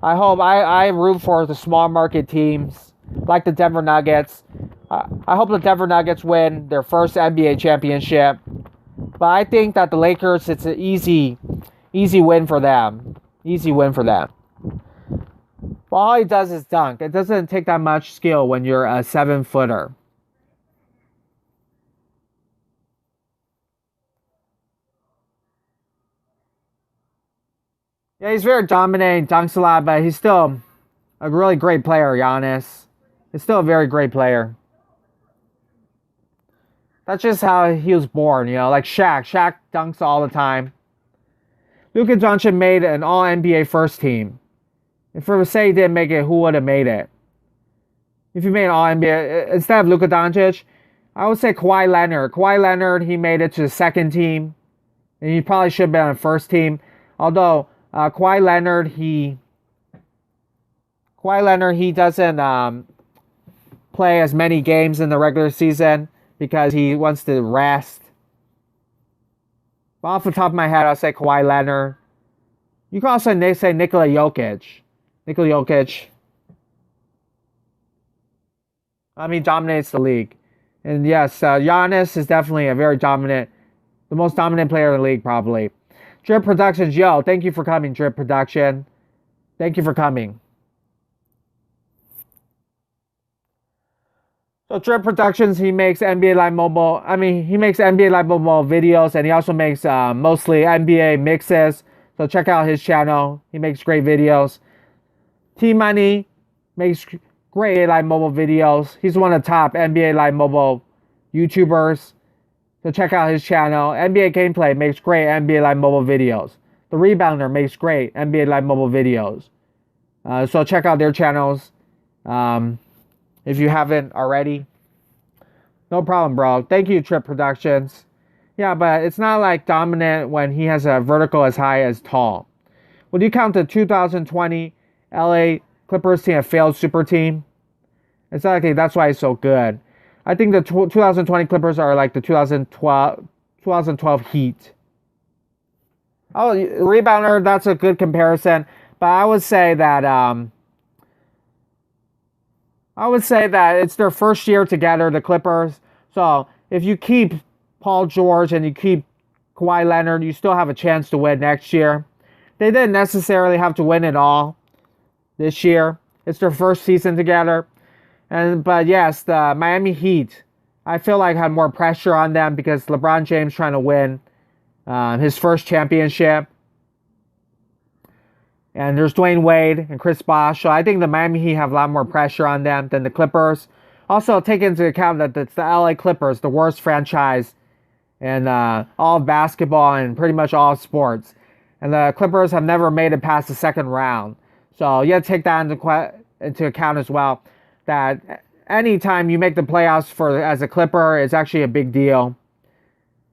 I root for the small market teams like the Denver Nuggets. I hope the Denver Nuggets win their first NBA championship. But I think that the Lakers, it's an easy win for them. Easy win for them. Well, all he does is dunk. It doesn't take that much skill when you're a 7-footer. Yeah, he's very dominant, dunks a lot, but he's still a really great player, Giannis. He's still a very great player. That's just how he was born, like Shaq. Shaq dunks all the time. Luka Doncic made an All-NBA first team. If for say he didn't make it, who would have made it? If he made an All-NBA, instead of Luka Doncic, I would say Kawhi Leonard. Kawhi Leonard, he made it to the second team. And he probably should have been on the first team. Although, Kawhi Leonard, he doesn't play as many games in the regular season because he wants to rest. But off the top of my head, I'll say Kawhi Leonard. You can also say Nikola Jokic. Nikola Jokic. Dominates the league. And yes, Giannis is definitely the most dominant player in the league, probably. Drip Productions, yo, thank you for coming, Drip Production. Thank you for coming. So Drip Productions, he makes NBA Live Mobile. He makes NBA Live Mobile videos, and he also makes mostly NBA mixes. So check out his channel. He makes great videos. T-Money makes great Live Mobile videos. He's one of the top NBA Live Mobile YouTubers. So check out his channel. NBA Gameplay makes great NBA Live Mobile videos. The Rebounder makes great NBA Live Mobile videos. So check out their channels if you haven't already. No problem, bro. Thank you, Trip Productions. Yeah, but it's not like dominant when he has a vertical as high as tall. Would you count the 2020 LA Clippers team a failed super team? Exactly, that's why it's so good. I think the 2020 Clippers are like the 2012 Heat. Oh, rebounder, that's a good comparison. But I would say that it's their first year together, the Clippers. So if you keep Paul George and you keep Kawhi Leonard, you still have a chance to win next year. They didn't necessarily have to win it all this year. It's their first season together. But yes, the Miami Heat, I feel like had more pressure on them because LeBron James trying to win his first championship. And there's Dwayne Wade and Chris Bosh. So I think the Miami Heat have a lot more pressure on them than the Clippers. Also, take into account that it's the LA Clippers, the worst franchise in all of basketball and pretty much all sports. And the Clippers have never made it past the second round. So you have to take that into account as well. That anytime you make the playoffs as a Clipper, it's actually a big deal.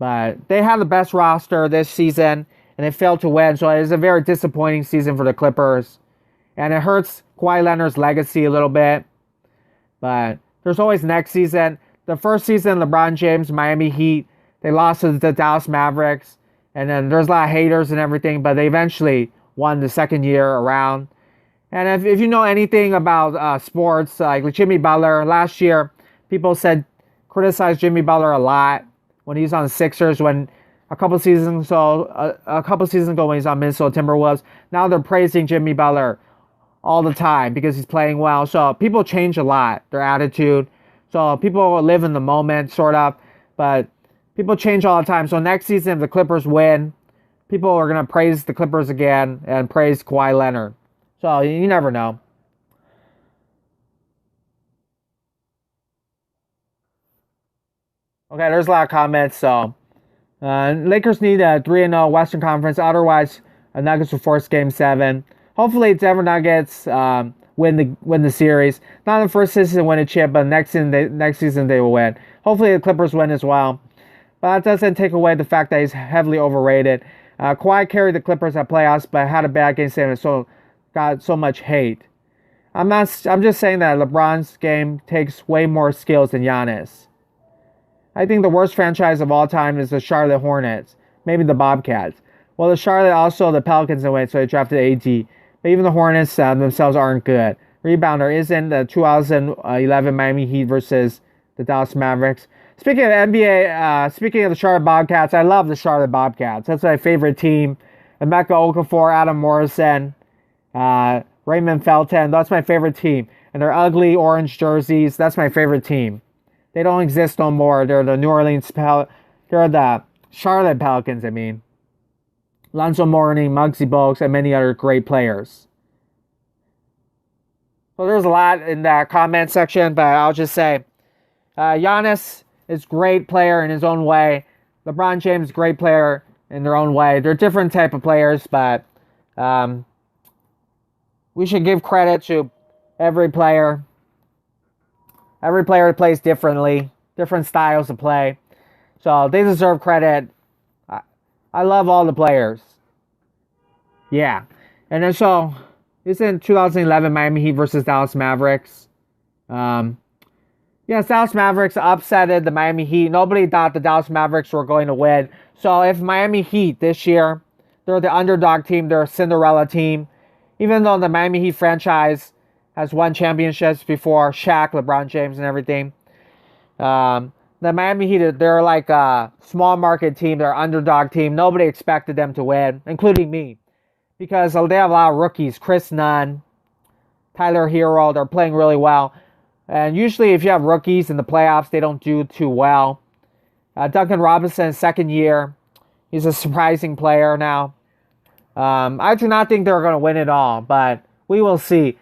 But they have the best roster this season, and they failed to win. So it is a very disappointing season for the Clippers. And it hurts Kawhi Leonard's legacy a little bit. But there's always next season. The first season, LeBron James, Miami Heat, they lost to the Dallas Mavericks. And then there's a lot of haters and everything, but they eventually won the second year around. And if you know anything about sports, like Jimmy Butler, last year, people criticized Jimmy Butler a lot when he was on the Sixers, when a couple seasons ago when he's on Minnesota Timberwolves. Now they're praising Jimmy Butler all the time because he's playing well. So people change a lot, their attitude. So people live in the moment, sort of. But People change all the time. So next season, if the Clippers win, people are going to praise the Clippers again and praise Kawhi Leonard. So you never know. Okay, there's a lot of comments. So Lakers need a 3-0 Western Conference. Otherwise, Nuggets will force Game 7. Hopefully, Denver Nuggets win the series. Not in the first season win a chip, but next season they will win. Hopefully, the Clippers win as well. But that doesn't take away the fact that he's heavily overrated. Kawhi carried the Clippers at playoffs, but had a bad game 7, so got so much hate. I'm just saying that LeBron's game takes way more skills than Giannis. I think the worst franchise of all time is the Charlotte Hornets. Maybe the Bobcats. Well, the Pelicans in a way, so they drafted AD. But even the Hornets themselves aren't good. Rebounder isn't the 2011 Miami Heat versus the Dallas Mavericks. Speaking of NBA, speaking of the Charlotte Bobcats, I love the Charlotte Bobcats. That's my favorite team. Emeka Okafor, Adam Morrison, Raymond Felton. That's my favorite team. And their ugly orange jerseys. That's my favorite team. They don't exist no more. They're the they're the Charlotte Pelicans, I mean. Lonzo Mourning, Muggsy Bogues, and many other great players. So there's a lot in that comment section, but I'll just say Giannis is a great player in his own way. LeBron James is a great player in their own way. They're different type of players, but we should give credit to every player. Every player plays differently, different styles of play. So they deserve credit. I love all the players. Yeah. And then so, isn't 2011 Miami Heat versus Dallas Mavericks? Yes, Dallas Mavericks upsetted the Miami Heat. Nobody thought the Dallas Mavericks were going to win. So if Miami Heat this year, they're the underdog team, they're a Cinderella team. Even though the Miami Heat franchise has won championships before, Shaq, LeBron James, and everything. The Miami Heat, they're like a small market team. They're an underdog team. Nobody expected them to win, including me. Because they have a lot of rookies. Chris Nunn, Tyler Hero, they're playing really well. And usually if you have rookies in the playoffs, they don't do too well. Duncan Robinson, second year. He's a surprising player now. I do not think they're going to win it all, but we will see.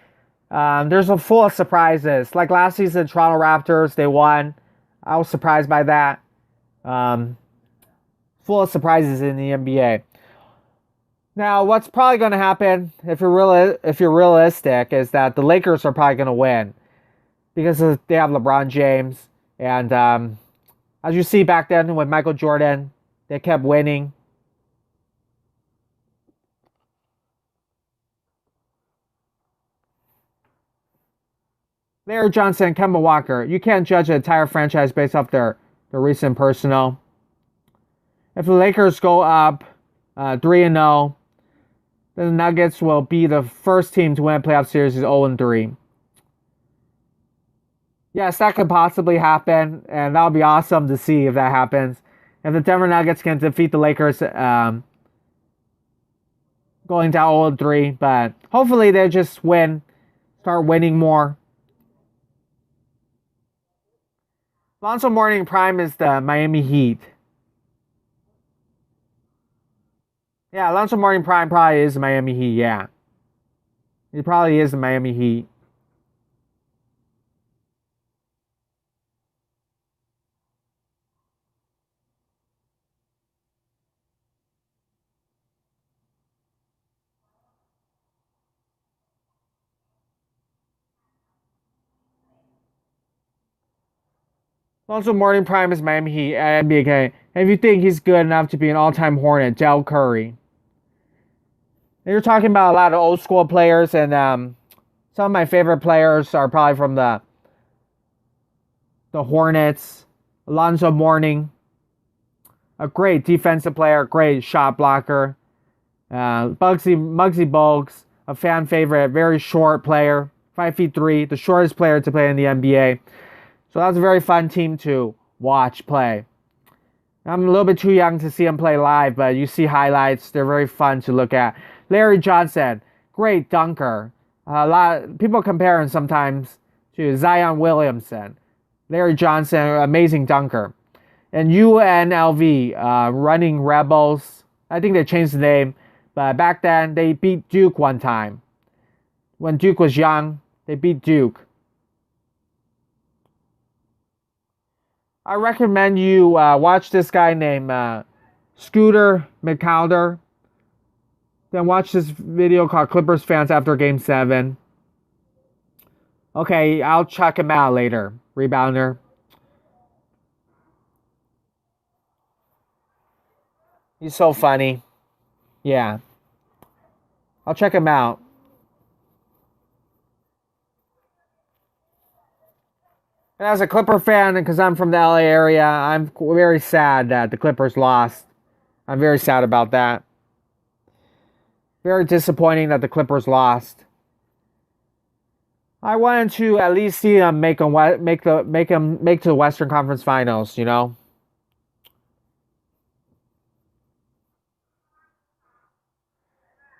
There's a full of surprises. Like last season, Toronto Raptors, they won. I was surprised by that. Full of surprises in the NBA. Now, what's probably going to happen, if you're realistic, is that the Lakers are probably going to win because they have LeBron James, and as you see back then with Michael Jordan, they kept winning. Larry Johnson, Kemba Walker. You can't judge an entire franchise based off their recent personnel. If the Lakers go up 3-0, then the Nuggets will be the first team to win a playoff series 0-3. Yes, that could possibly happen, and that would be awesome to see if that happens. If the Denver Nuggets can defeat the Lakers going down 0-3, but hopefully they just start winning more. Lonzo Mourning prime is the Miami Heat. Yeah, Lonzo Mourning prime probably is the Miami Heat, yeah. He probably is the Miami Heat. Lonzo Mourning prime is Miami Heat at NBA. And if you think he's good enough to be an all-time Hornet, Del Curry. And you're talking about a lot of old school players, and some of my favorite players are probably from the Hornets. Alonzo Mourning, a great defensive player, great shot blocker. Muggsy Bogues, a fan favorite, very short player, 5'3", the shortest player to play in the NBA. So that's a very fun team to watch play. I'm a little bit too young to see him play live, but you see highlights. They're very fun to look at. Larry Johnson, great dunker. A lot people compare him sometimes to Zion Williamson. Larry Johnson, amazing dunker. And UNLV, Running Rebels. I think they changed the name, but back then they beat Duke one time. When Duke was young, they beat Duke. I recommend you watch this guy named Scooter McCowder. Then watch this video called Clippers Fans After Game 7. Okay, I'll check him out later. Rebounder. He's so funny. Yeah. I'll check him out. And as a Clipper fan, and because I'm from the LA area, I'm very sad that the Clippers lost. I'm very sad about that. Very disappointing that the Clippers lost. I wanted to at least see them make to the Western Conference Finals. You know.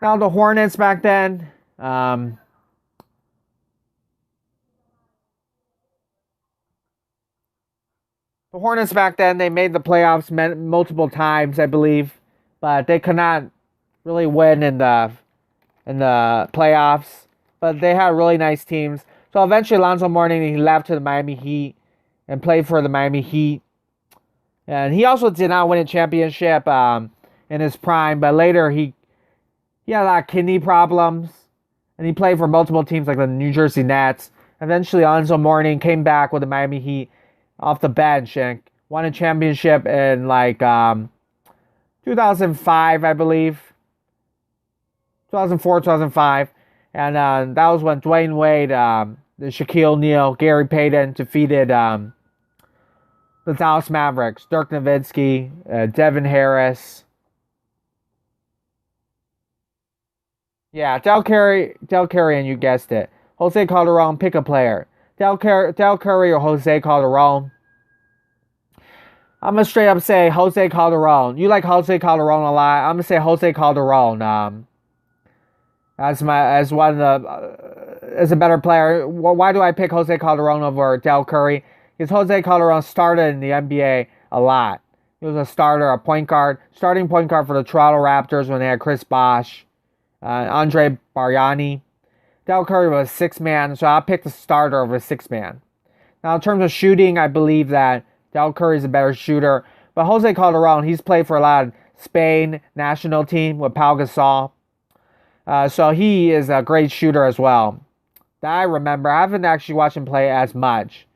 Now the Hornets back then. The Hornets back then, they made the playoffs multiple times, I believe, but they could not really win in the playoffs. But they had really nice teams. So eventually, Alonzo Mourning, he left to the Miami Heat and played for the Miami Heat. And he also did not win a championship in his prime, but later he had a lot of kidney problems, and he played for multiple teams like the New Jersey Nets. Eventually, Alonzo Mourning came back with the Miami Heat off the bench and won a championship in 2005, I believe. 2004, 2005. And that was when Dwayne Wade, the Shaquille O'Neal, Gary Payton defeated the Dallas Mavericks. Dirk Nowitzki, Devin Harris. Yeah, Del Curry, and you guessed it. Jose Calderon, pick a player. Del Curry or Jose Calderon? I'm gonna straight up say Jose Calderon. You like Jose Calderon a lot. I'm gonna say Jose Calderon. As a better player. Why do I pick Jose Calderon over Del Curry? Because Jose Calderon started in the NBA a lot. He was a starter, a starting point guard for the Toronto Raptors when they had Chris Bosh, Andre Bargnani. Del Curry was a six-man, so I'll pick the starter over a six-man. Now, in terms of shooting, I believe that Del Curry is a better shooter. But Jose Calderon, he's played for a lot of Spain national team with Pau Gasol. So he is a great shooter as well. That I remember. I haven't actually watched him play as much.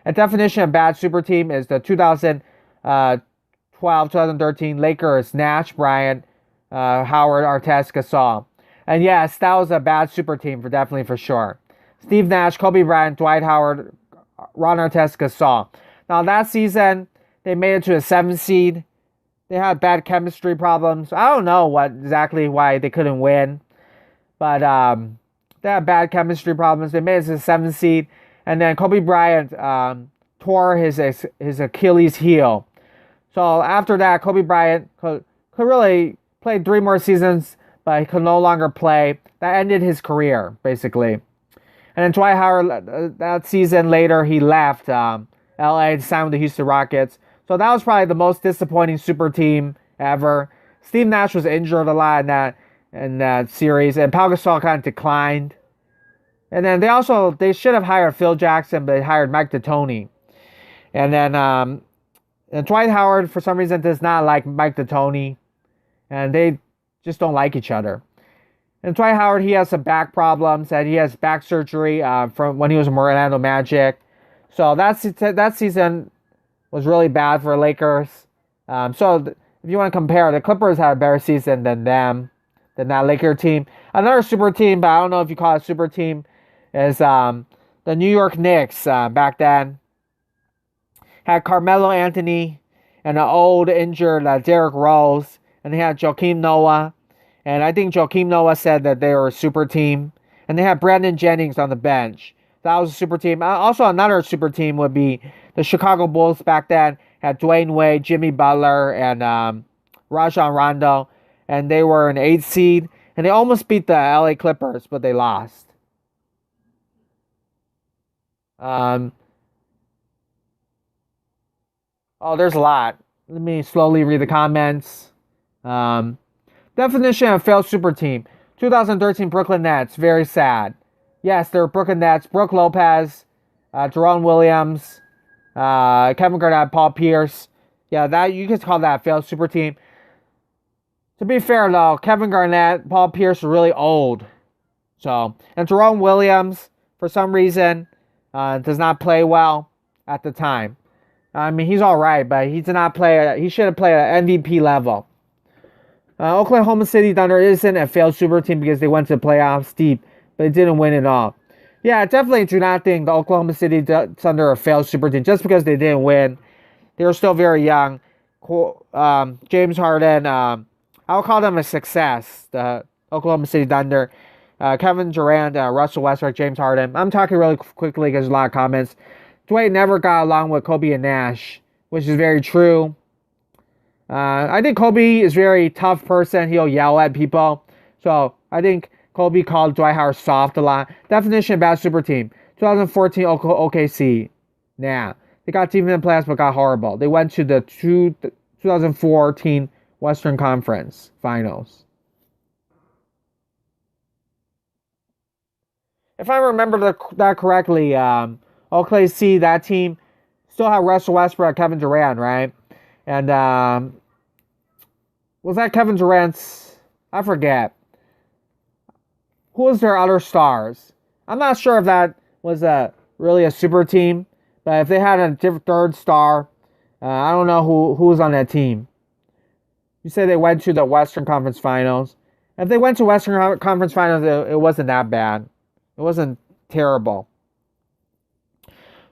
A definition of bad super team is the 2012-2013 Lakers, Nash, Bryant, Howard, Artest, Gasol. And yes, that was a bad super team for sure. Steve Nash, Kobe Bryant, Dwight Howard, Ron Artest, Gasol. Now that season, they made it to a 7th seed. They had bad chemistry problems. I don't know why they couldn't win. But they had bad chemistry problems. They made it to the 7th seed. And then Kobe Bryant tore his Achilles heel. So after that, Kobe Bryant could really play 3 more seasons, but he could no longer play. That ended his career, basically. And then Dwight Howard, that season later, he left LA to sign with the Houston Rockets. So that was probably the most disappointing super team ever. Steve Nash was injured a lot in that series, and Pau Gasol kind of declined. And then they should have hired Phil Jackson, but they hired Mike D'Antoni. And then and Dwight Howard, for some reason, does not like Mike D'Antoni, and they just don't like each other. And Dwight Howard, he has some back problems, and he has back surgery from when he was in Orlando Magic. So that season was really bad for Lakers. So if you want to compare, the Clippers had a better season than that Laker team. Another super team, but I don't know if you call it a super team, is the New York Knicks back then. Had Carmelo Anthony and an old injured Derrick Rose, and they had Joakim Noah. And I think Joakim Noah said that they were a super team. And they had Brandon Jennings on the bench. That was a super team. Also, another super team would be the Chicago Bulls back then. Had Dwayne Wade, Jimmy Butler, and Rajon Rondo. And they were an 8th seed. And they almost beat the LA Clippers, but they lost. Oh, there's a lot. Let me slowly read the comments. Um, Definition of failed super team. 2013 Brooklyn Nets. Very sad. Yes, they're Brooklyn Nets. Brooke Lopez, Jerome Williams, Kevin Garnett, Paul Pierce. Yeah, that you could call that a failed super team. To be fair though, Kevin Garnett, Paul Pierce are really old. So, and Jerome Williams, for some reason, does not play well at the time. I mean, he's all right, but he did not play. He should have played at MVP level. Oklahoma City Thunder isn't a failed super team because they went to the playoffs deep, but they didn't win it all. Yeah, I definitely do not think the Oklahoma City Thunder are a failed super team just because they didn't win. They were still very young. James Harden, I'll call them a success. The Oklahoma City Thunder. Kevin Durant, Russell Westbrook, James Harden. I'm talking really quickly because there's a lot of comments. Dwight never got along with Kobe and Nash, which is very true. I think Kobe is a very tough person. He'll yell at people. So I think Kobe called Dwight Howard soft a lot. Definition of bad super team. 2014 OKC. Nah. They got deep in the playoffs but got horrible. They went to the 2014 Western Conference Finals. If I remember that correctly, OKC, that team still had Russell Westbrook, Kevin Durant, right? And was that Kevin Durant's? I forget. Who was their other stars? I'm not sure if that was really a super team, but if they had a third star, I don't know who was on that team. You say they went to the Western Conference Finals. If they went to Western Conference Finals, it wasn't that bad. It wasn't terrible.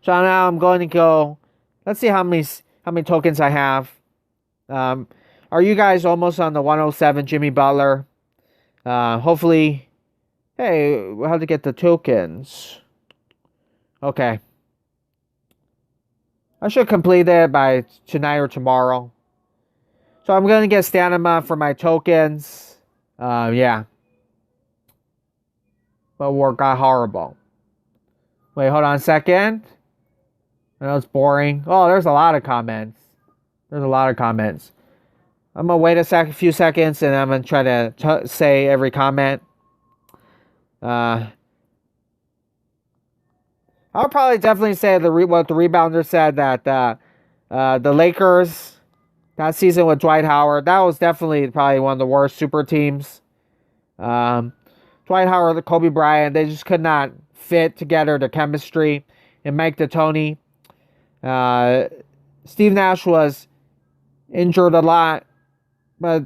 So now I'm going to go. Let's see how many tokens I have. Are you guys almost on the 107 Jimmy Butler? Hopefully. Hey, how to get the tokens? Okay. I should complete it by tonight or tomorrow. So I'm going to get stamina for my tokens. Yeah. But work got horrible. Wait, hold on a second. I know it's boring. Oh, there's a lot of comments. I'm going to wait a few seconds and I'm going to try to say every comment. I'll probably definitely say what the rebounder said, that the Lakers that season with Dwight Howard, that was definitely probably one of the worst super teams. Dwight Howard, Kobe Bryant, they just could not fit together, the chemistry. And Mike D'Antoni. Steve Nash was injured a lot. But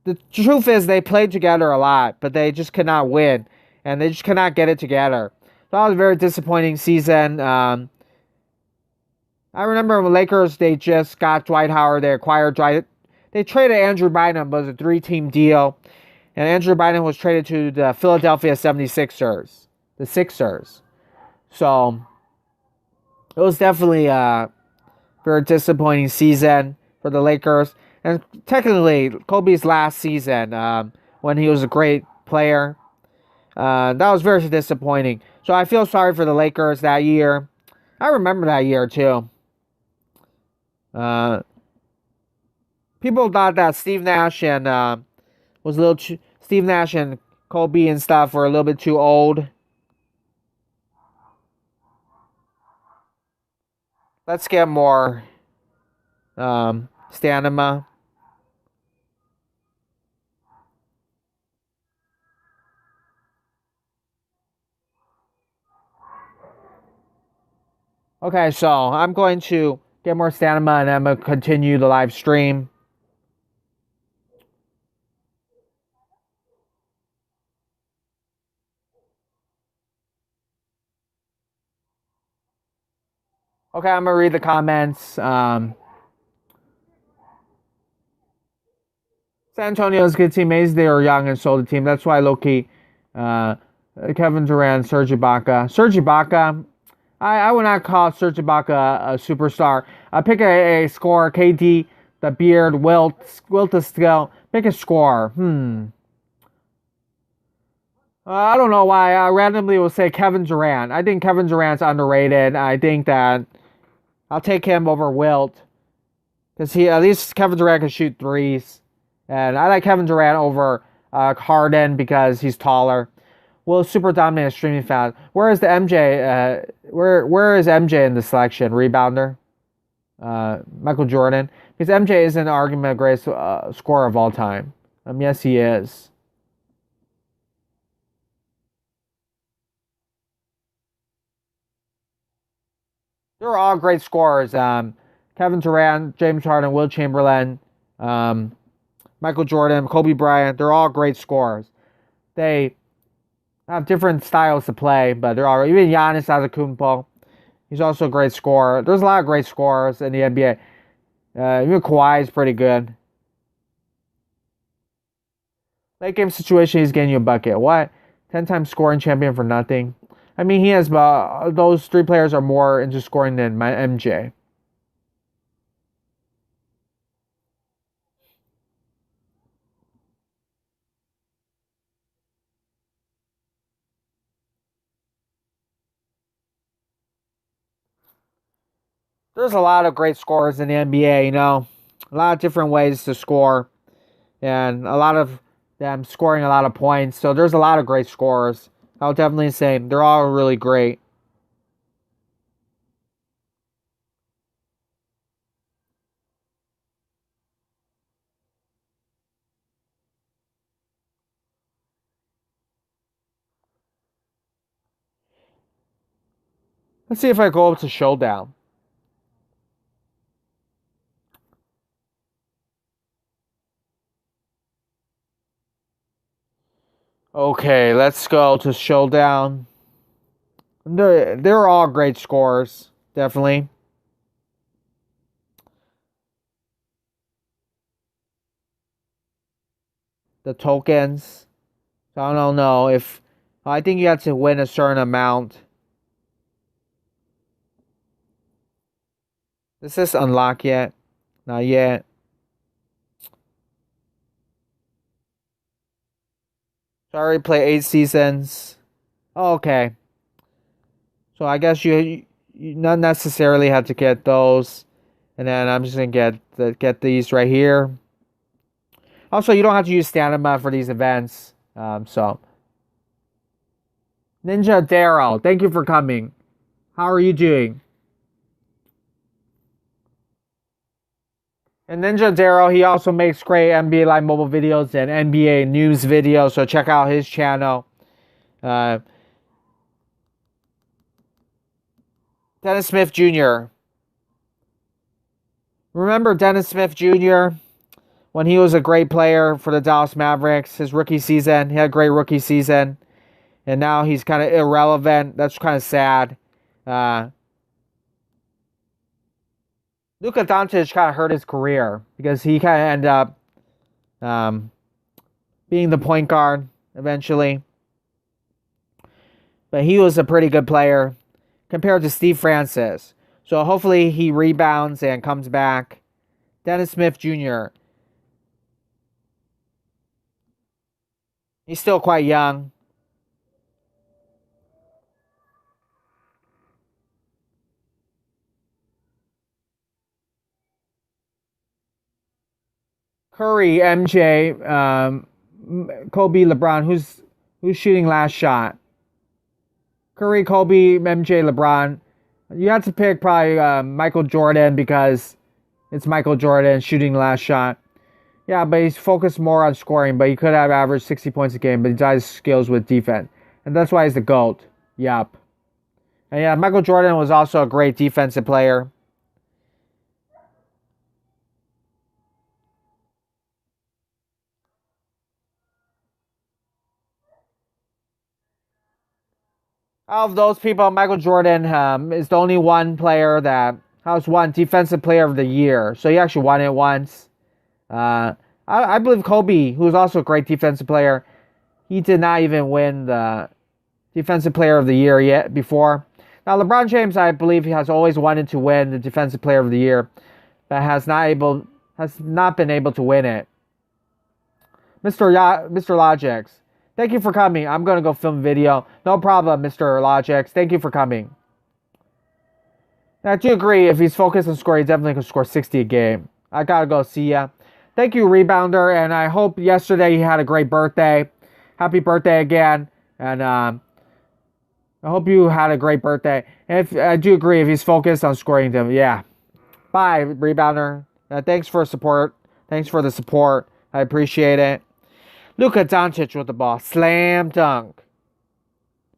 the truth is they played together a lot, but they just could not win. And they just could not get it together. So that was a very disappointing season. I remember when Lakers, they just got Dwight Howard. They acquired Dwight. They traded Andrew Bynum, but it was a 3-team deal. And Andrew Bynum was traded to the Philadelphia 76ers. The Sixers. So, it was definitely a very disappointing season for the Lakers. And technically, Kobe's last season, when he was a great player, that was very disappointing. So, I feel sorry for the Lakers that year. I remember that year, too. People thought that Steve Nash and Steve Nash and Kobe and stuff were a little bit too old. Let's get more stamina. Okay, so I'm going to get more stamina and I'm going to continue the live stream. Okay, I'm going to read the comments. San Antonio's a good teammates. They were young and sold the team. That's why low-key, Kevin Durant, Serge Ibaka. I would not call Serge Ibaka a superstar. Pick a scorer. KD, the beard, Wilt the skill. Pick a scorer. I don't know why. I randomly will say Kevin Durant. I think Kevin Durant's underrated. I think that I'll take him over Wilt. because he at least Kevin Durant can shoot threes, and I like Kevin Durant over Harden because he's taller. Will super dominate a streaming fan. Where is the MJ? Where is MJ in the selection? Rebounder. Michael Jordan, because MJ is an argument of greatest scorer of all time. Yes, he is. They're all great scorers. Kevin Durant, James Harden, Will Chamberlain, Michael Jordan, Kobe Bryant. They're all great scorers. They have different styles to play, but they're all even Giannis Antetokounmpo. He's also a great scorer. There's a lot of great scorers in the NBA. Even Kawhi is pretty good. Late game situation, he's getting you a bucket. What? 10-time scoring champion for nothing. I mean, he has those three players are more into scoring than my MJ. There's a lot of great scorers in the NBA, you know. A lot of different ways to score. And a lot of them scoring a lot of points. So there's a lot of great scorers. I'll definitely say they're all really great. Let's see if I go up to Showdown. Okay, let's go to Showdown. They're all great scorers, definitely. The tokens. So I don't know if I think you have to win a certain amount. Is this unlocked yet? Not yet. So I already played 8 seasons. Oh, okay. So I guess you not necessarily have to get those. And then I'm just gonna get these right here. Also, you don't have to use stamina for these events. So Ninja Daryl, thank you for coming. How are you doing? And Ninja Daryl, he also makes great NBA Live mobile videos and NBA news videos. So check out his channel. Uh, Dennis Smith Jr. Remember Dennis Smith Jr. when he was a great player for the Dallas Mavericks? His rookie season, he had a great rookie season, and now he's kind of irrelevant. That's kind of sad. Luka Doncic kind of hurt his career because he kind of ended up being the point guard eventually. But he was a pretty good player compared to Steve Francis. So hopefully he rebounds and comes back. Dennis Smith Jr. He's still quite young. Curry, MJ, Kobe, LeBron. Who's shooting last shot? Curry, Kobe, MJ, LeBron. You have to pick probably Michael Jordan because it's Michael Jordan shooting last shot. Yeah, but he's focused more on scoring, but he could have averaged 60 points a game, but he has skills with defense. And that's why he's the GOAT. Yup. And yeah, Michael Jordan was also a great defensive player. Out of those people, Michael Jordan is the only one player that has won Defensive Player of the Year. So he actually won it once. I believe Kobe, who's also a great defensive player, he did not even win the Defensive Player of the Year yet before. Now LeBron James, I believe, he has always wanted to win the Defensive Player of the Year, but has not been able to win it. Mr. Logix, thank you for coming. I'm gonna go film a video. No problem, Mr. Logix. Thank you for coming. Now, I do agree. If he's focused on scoring, he definitely can score 60 a game. I gotta go see ya. Thank you, rebounder, and I hope yesterday you had a great birthday. Happy birthday again, and I hope you had a great birthday. And if I do agree, if he's focused on scoring them, yeah. Bye, rebounder. Thanks for support. Thanks for the support. I appreciate it. Luka Doncic with the ball, slam dunk.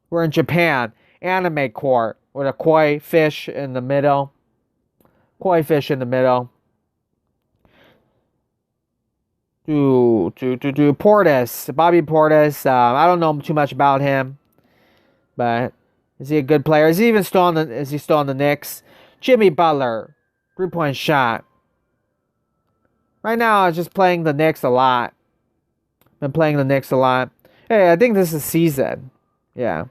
We're in Japan, anime court with a koi fish in the middle. Koi fish in the middle. Portis, Bobby Portis. I don't know too much about him, but is he a good player? Is he still on the Knicks? Jimmy Butler, 3-point shot. Right now, I'm just playing the Knicks a lot. Been playing the Knicks a lot. Hey, I think this is season. Yeah.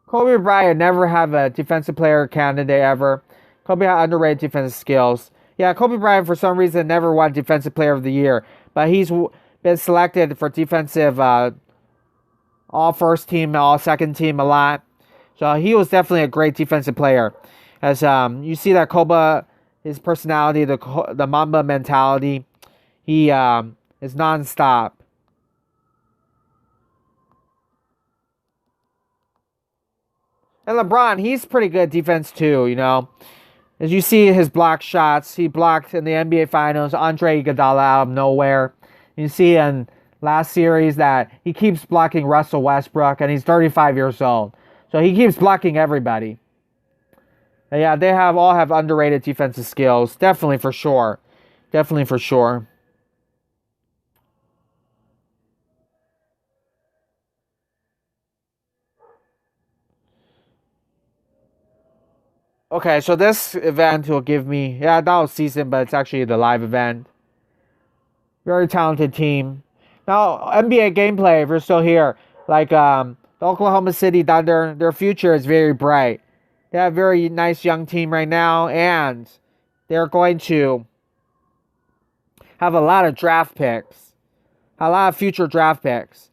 Kobe Bryant never have a defensive player candidate ever. Kobe had underrated defensive skills. Yeah, Kobe Bryant for some reason never won Defensive Player of the Year, but he's been selected for defensive all first team, all second team a lot. So he was definitely a great defensive player. As you see that Kobe, his personality, the Mamba mentality, he is nonstop. And LeBron, he's pretty good defense too, you know. As you see his block shots, he blocked in the NBA Finals Andre Iguodala out of nowhere. You see in last series that he keeps blocking Russell Westbrook, and he's 35 years old. So he keeps blocking everybody. And yeah, they all have underrated defensive skills. Definitely for sure. Definitely for sure. Okay, so this event will give me, yeah, that was season, but it's actually the live event. Very talented team. Now, NBA gameplay, if you're still here, like the Oklahoma City Thunder, their future is very bright. They have a very nice young team right now, and they're going to have a lot of draft picks, a lot of future draft picks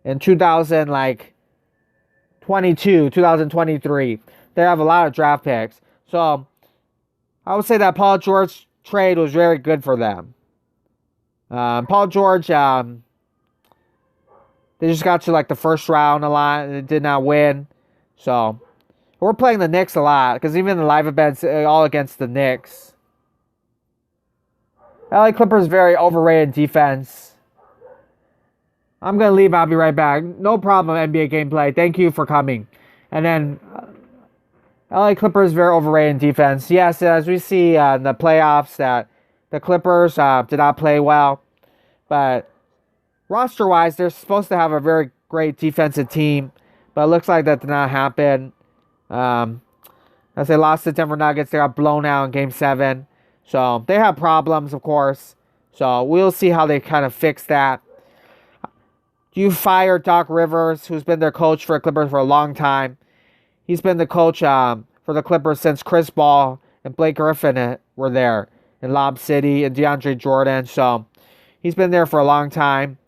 in 2023. They have a lot of draft picks. So I would say that Paul George trade was very good for them. Paul George, they just got to like the first round a lot and it did not win. So we're playing the Knicks a lot because even the live events all against the Knicks. LA Clippers very overrated defense. I'm gonna leave. I'll be right back. No problem. NBA gameplay. Thank you for coming. And then LA Clippers very overrated defense. Yes, as we see in the playoffs, that the Clippers did not play well, but roster-wise, they're supposed to have a very great defensive team, but it looks like that did not happen. As they lost to Denver Nuggets, they got blown out in Game 7. So they have problems, of course. So we'll see how they kind of fix that. You fire Doc Rivers, who's been their coach for the Clippers for a long time. He's been the coach for the Clippers since Chris Paul and Blake Griffin were there in Lob City and DeAndre Jordan. So he's been there for a long time.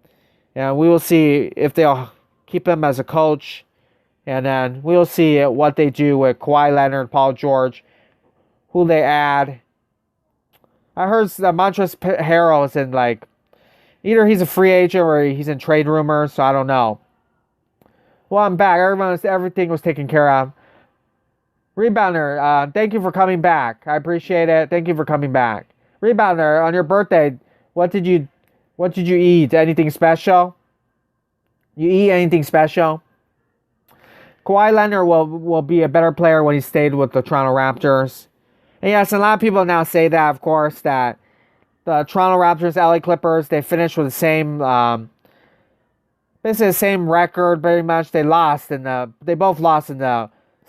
And we will see if they'll keep him as a coach. And then we'll see what they do with Kawhi Leonard, Paul George, who they add. I heard that Montrezl Harrell is in either he's a free agent or he's in trade rumors, so I don't know. Well, I'm back. Everything was taken care of. Rebounder, thank you for coming back. I appreciate it. Thank you for coming back. Rebounder, on your birthday, what did you eat? Anything special? You eat anything special? Kawhi Leonard will be a better player when he stayed with the Toronto Raptors. And yes, a lot of people now say that, of course, that the Toronto Raptors, LA Clippers, they finished with the same, basically the same record, pretty much. They both lost in the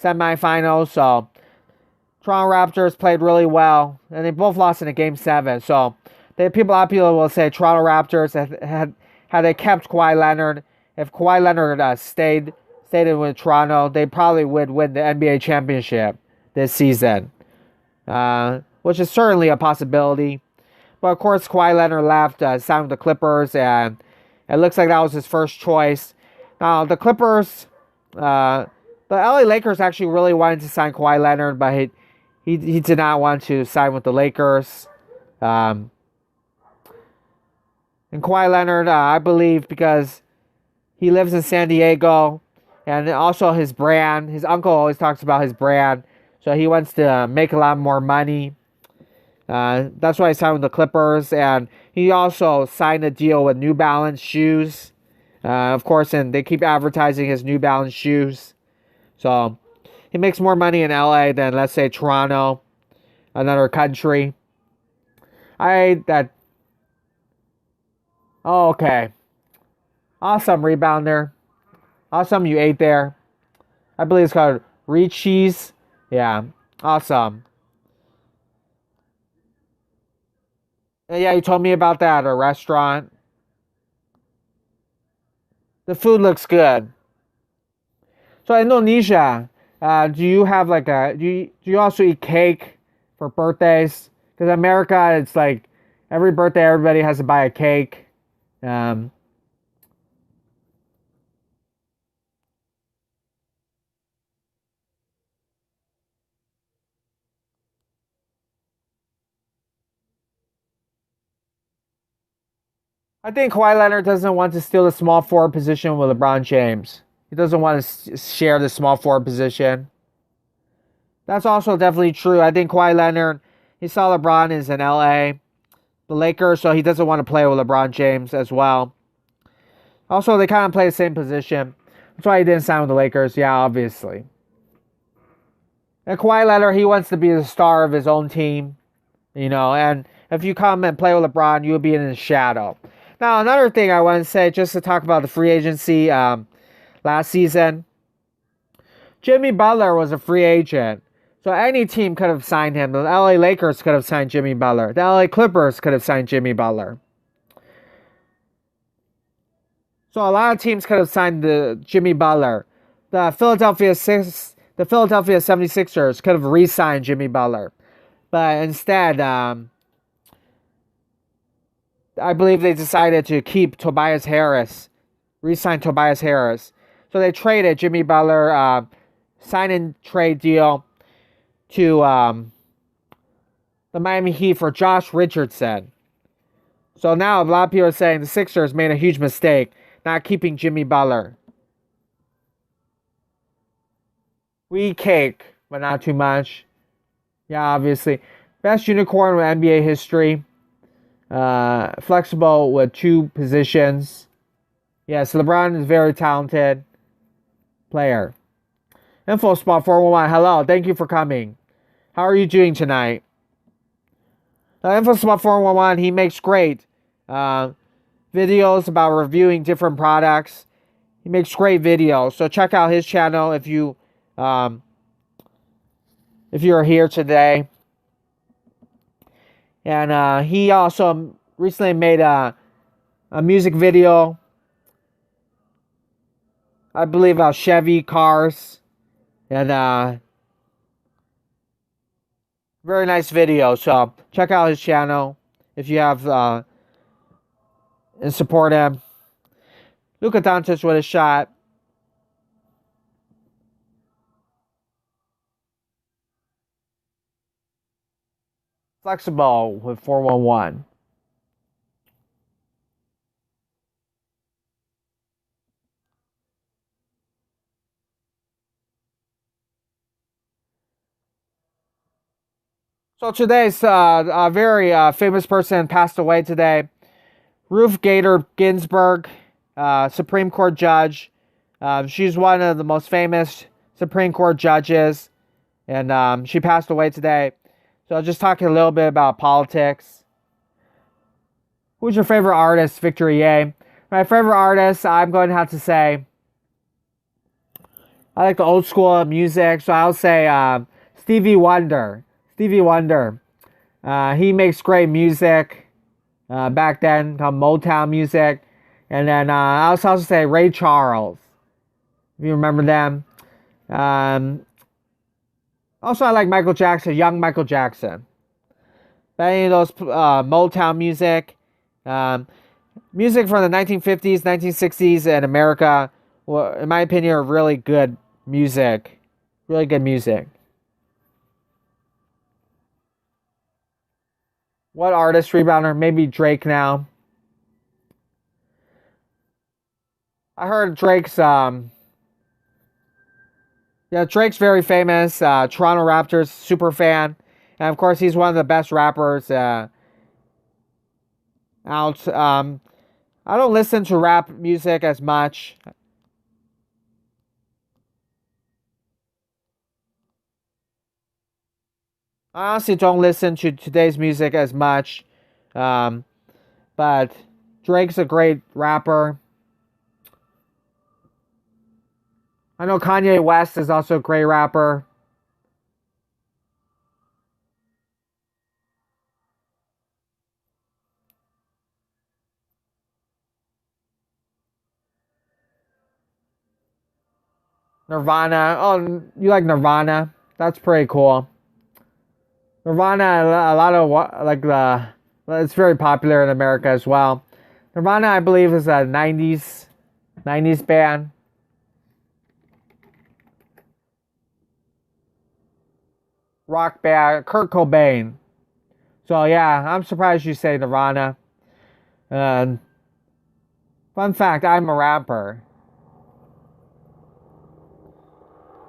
semifinals. So Toronto Raptors played really well, and they both lost in a Game 7. So a lot of people will say Toronto Raptors had they kept Kawhi Leonard, if Kawhi Leonard stayed with Toronto, they probably would win the NBA championship this season, which is certainly a possibility. But of course, Kawhi Leonard left, signed with the Clippers, and it looks like that was his first choice. Now, the Clippers, the LA Lakers actually really wanted to sign Kawhi Leonard, but He did not want to sign with the Lakers. Um, and Kawhi Leonard, I believe, because he lives in San Diego, and also his brand. His uncle always talks about his brand, so he wants to make a lot more money. That's why he signed with the Clippers, and he also signed a deal with New Balance shoes. Of course, and they keep advertising his New Balance shoes. So he makes more money in LA than, let's say, Toronto, another country. Oh, okay. Awesome rebounder. Awesome you ate there. I believe it's called Cheese. Yeah, awesome. And yeah, you told me about that at a restaurant. The food looks good. So Indonesia, do you have like do you also eat cake for birthdays? Because America, it's like every birthday everybody has to buy a cake. Um, I think Kawhi Leonard doesn't want to steal the small forward position with LeBron James. He doesn't want to share the small forward position. That's also definitely true. I think Kawhi Leonard, he saw LeBron is in LA, the Lakers, so he doesn't want to play with LeBron James as well. Also, they kind of play the same position. That's why he didn't sign with the Lakers. Yeah, obviously. And Kawhi Leonard, he wants to be the star of his own team, and if you come and play with LeBron, you'll be in his shadow. Now, another thing I want to say, just to talk about the free agency last season, Jimmy Butler was a free agent. So any team could have signed him. The LA Lakers could have signed Jimmy Butler. The LA Clippers could have signed Jimmy Butler. So a lot of teams could have signed the Jimmy Butler. The Philadelphia 76ers could have re-signed Jimmy Butler. But instead, I believe they decided to keep Tobias Harris, re-sign Tobias Harris. So they traded Jimmy Butler, sign-and trade deal to the Miami Heat for Josh Richardson. So now a lot of people are saying the Sixers made a huge mistake not keeping Jimmy Butler. We eat cake, but not too much. Yeah, obviously. Best unicorn with NBA history. Flexible with two positions. Yes, LeBron is a very talented player. Info Spot 411. Hello, thank you for coming. How are you doing tonight? Info Spot 411. He makes great videos about reviewing different products. He makes great videos, so check out his channel if you are here today. And he also recently made a music video, I believe, about Chevy cars. And very nice video. So check out his channel if you have and support him. Luka Doncic with a shot. Flexible with 411. So today's a very famous person passed away today. Ruth Bader Ginsburg, Supreme Court judge. She's one of the most famous Supreme Court judges, and she passed away today. So just talking a little bit about politics. Who's your favorite artist, Victor Ye? My favorite artist, I'm going to have to say, I like the old school music, so I'll say Stevie Wonder. Stevie Wonder. He makes great music back then, called Motown music. And then I'll also say Ray Charles, if you remember them. Also, I like Michael Jackson, young Michael Jackson. But any of those Motown music, music from the 1950s, 1960s in America, well, in my opinion, are really good music. Really good music. What artist rebounder? Maybe Drake now. I heard Drake's yeah, Drake's very famous. Toronto Raptors super fan. And of course he's one of the best rappers out. I don't listen to rap music as much. I honestly don't listen to today's music as much. Um, but Drake's a great rapper. I know Kanye West is also a great rapper. Nirvana. Oh, you like Nirvana? That's pretty cool. Nirvana, a lot of like the, it's very popular in America as well. Nirvana, I believe, is a '90s band. Rock band, Kurt Cobain. So yeah, I'm surprised you say Nirvana. And fun fact, I'm a rapper.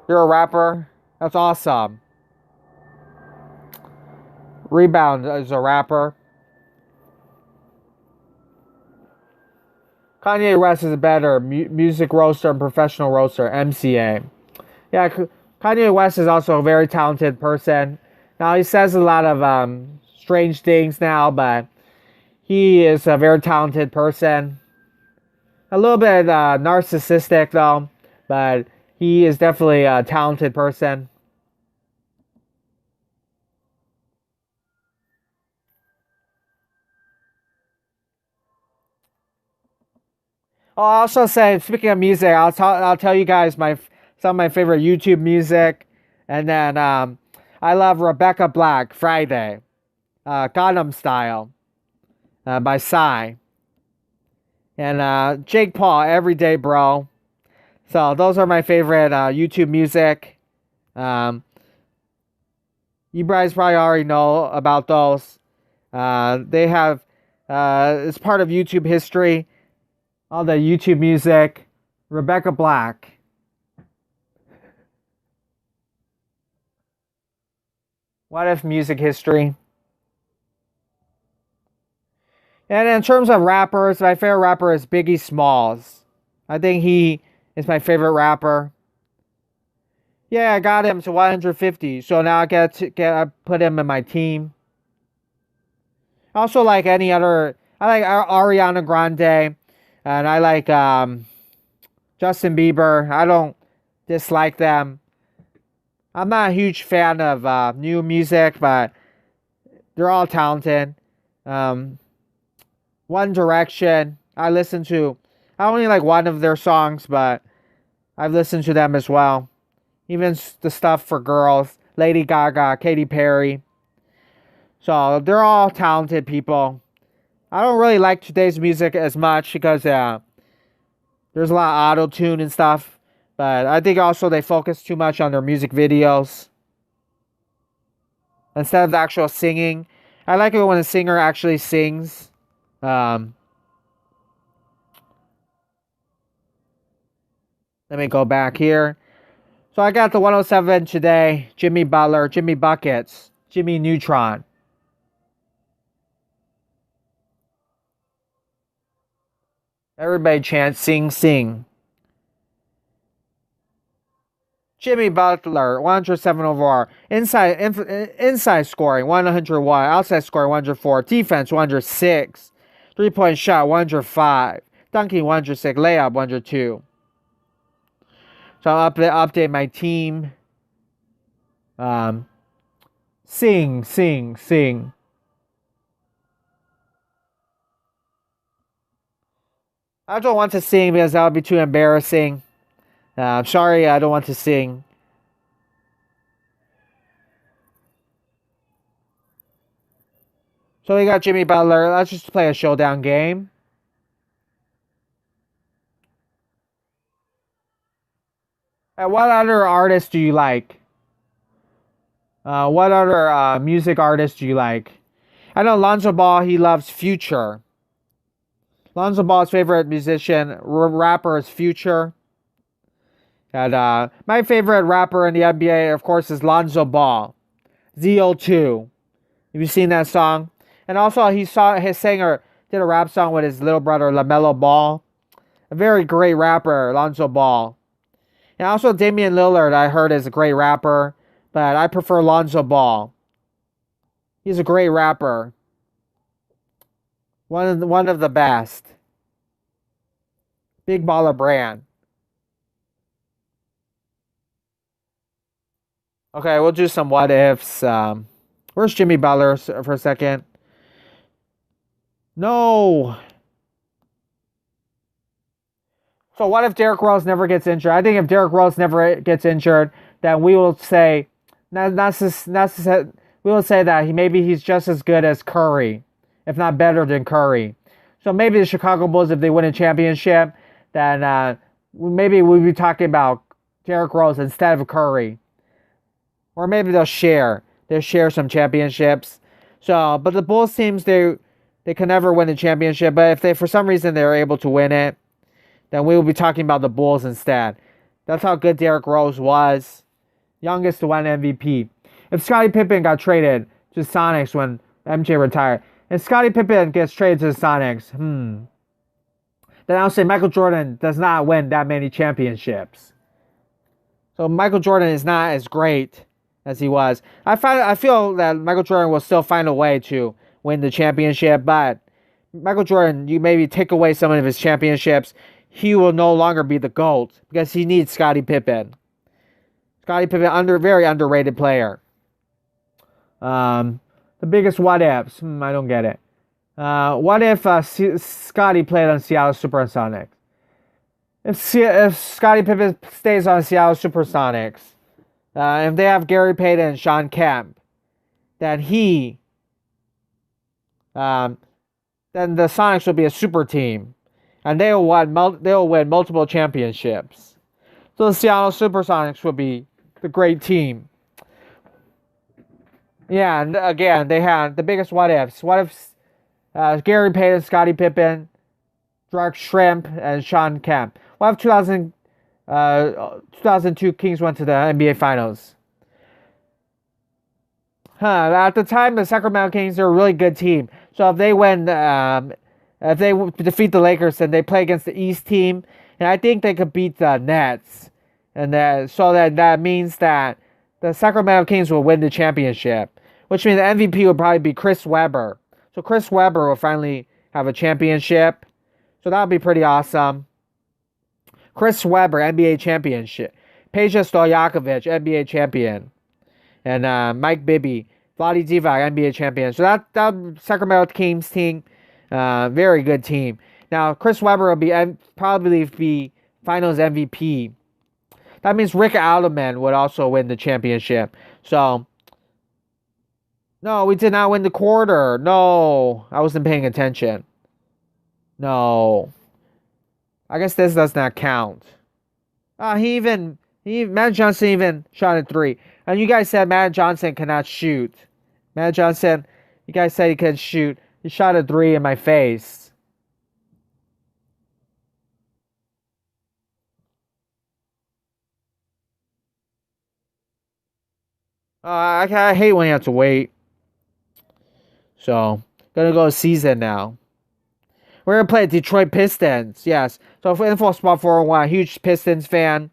You're a rapper? That's awesome. Rebound is a rapper. Kanye West is a better music roaster and professional roaster, MCA. Yeah, Kanye West is also a very talented person. Now, he says a lot of strange things now, but he is a very talented person. A little bit narcissistic, though, but he is definitely a talented person. Oh, I'll also say, speaking of music, I'll tell you guys some of my favorite YouTube music, and then I love Rebecca Black, Friday, Gangnam Style, by Psy, and Jake Paul, Everyday Bro. So those are my favorite YouTube music. Um, you guys probably already know about those. They have it's part of YouTube history. All the YouTube music. Rebecca Black. What if music history? And in terms of rappers, my favorite rapper is Biggie Smalls. I think he is my favorite rapper. Yeah, I got him to 150, so now I put him in my team. Also, like any other, I like Ariana Grande, and I like Justin Bieber. I don't dislike them. I'm not a huge fan of new music, but they're all talented. Um, One Direction, I only like one of their songs, but I've listened to them as well. Even the stuff for girls, Lady Gaga, Katy Perry. So they're all talented people. I don't really like today's music as much because there's a lot of auto tune and stuff. But I think also they focus too much on their music videos instead of the actual singing. I like it when a singer actually sings. Um, Let me go back here. So I got the 107 today. Jimmy Butler, Jimmy Buckets, Jimmy Neutron. Everybody chant, sing, sing. Jimmy Butler, 107 overall. Inside scoring, 101. Outside scoring, 104. Defense, 106. 3-point shot, 105. Dunking, 106. Layup, 102. So I'll update my team. Sing, sing, sing. I don't want to sing because that would be too embarrassing. I'm sorry, I don't want to sing. So we got Jimmy Butler. Let's just play a showdown game. And what other artists do you like? What other music artists do you like? I know Lonzo Ball, he loves Future. Lonzo Ball's favorite musician, rapper is Future. And my favorite rapper in the NBA, of course, is Lonzo Ball. ZO2. Have you seen that song? And also, he sang or did a rap song with his little brother, LaMelo Ball. A very great rapper, Lonzo Ball. And also, Damian Lillard, I heard, is a great rapper. But I prefer Lonzo Ball. He's a great rapper. One of the best. Big baller brand. Okay, we'll do some what ifs. Where's Jimmy Butler for a second? No. So what if Derrick Rose never gets injured? I think if Derrick Rose never gets injured, then we will say we will say that he's just as good as Curry, if not better than Curry. So maybe the Chicago Bulls, if they win a championship, then maybe we'll be talking about Derrick Rose instead of Curry. Or maybe they'll share some championships. So, but the Bulls teams, they can never win the championship. But if they, for some reason, they're able to win it, then we will be talking about the Bulls instead. That's how good Derrick Rose was. Youngest to win MVP. If Scottie Pippen got traded to Sonics when MJ retired, if Scottie Pippen gets traded to the Sonics, then I'll say Michael Jordan does not win that many championships. So Michael Jordan is not as great as he was. I feel that Michael Jordan will still find a way to win the championship, but Michael Jordan, you maybe take away some of his championships, he will no longer be the GOAT because he needs Scottie Pippen. Scottie Pippen, very underrated player. The biggest what ifs. I don't get it. What if Scottie played on Seattle Supersonics? If Scottie Pippen stays on Seattle Supersonics, if they have Gary Payton and Sean Kemp, then then the Sonics will be a super team, and they will win multiple championships. So the Seattle Supersonics will be the great team. Yeah, and again, they had the biggest what ifs. What if Gary Payton, Scottie Pippen, Dark Shrimp, and Sean Kemp? What if 2002 Kings went to the NBA Finals? At the time, the Sacramento Kings are a really good team. So if they win, if they defeat the Lakers, then they play against the East team, and I think they could beat the Nets, and that means that the Sacramento Kings will win the championship, which means the MVP will probably be Chris Webber. So Chris Webber will finally have a championship. So that would be pretty awesome. Chris Webber, NBA championship. Peja Stojakovic, NBA champion. And Mike Bibby, Vlade Divac, NBA champion. So that Sacramento Kings team, very good team. Now, Chris Webber will probably be Finals MVP. That means Rick Alderman would also win the championship. So, no, we did not win the quarter. No, I wasn't paying attention. No. I guess this does not count. Matt Johnson even shot a 3. And you guys said Matt Johnson cannot shoot. Matt Johnson, you guys said he could shoot. He shot a 3 in my face. I hate when you have to wait. So, gonna go season now. We're going to play Detroit Pistons. Yes. So, for Info Spot 401, huge Pistons fan.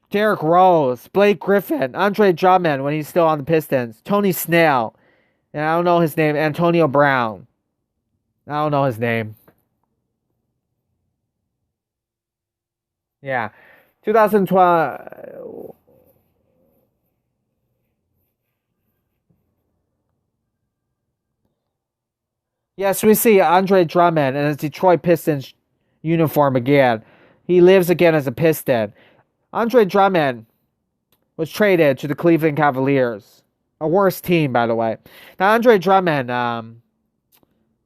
Derrick Rose, Blake Griffin, Andre Drummond when he's still on the Pistons. Tony Snell. And I don't know his name. Antonio Brown. I don't know his name. Yeah. 2012. Yes, we see Andre Drummond in his Detroit Pistons uniform again. He lives again as a Piston. Andre Drummond was traded to the Cleveland Cavaliers. A worse team, by the way. Now, Andre Drummond,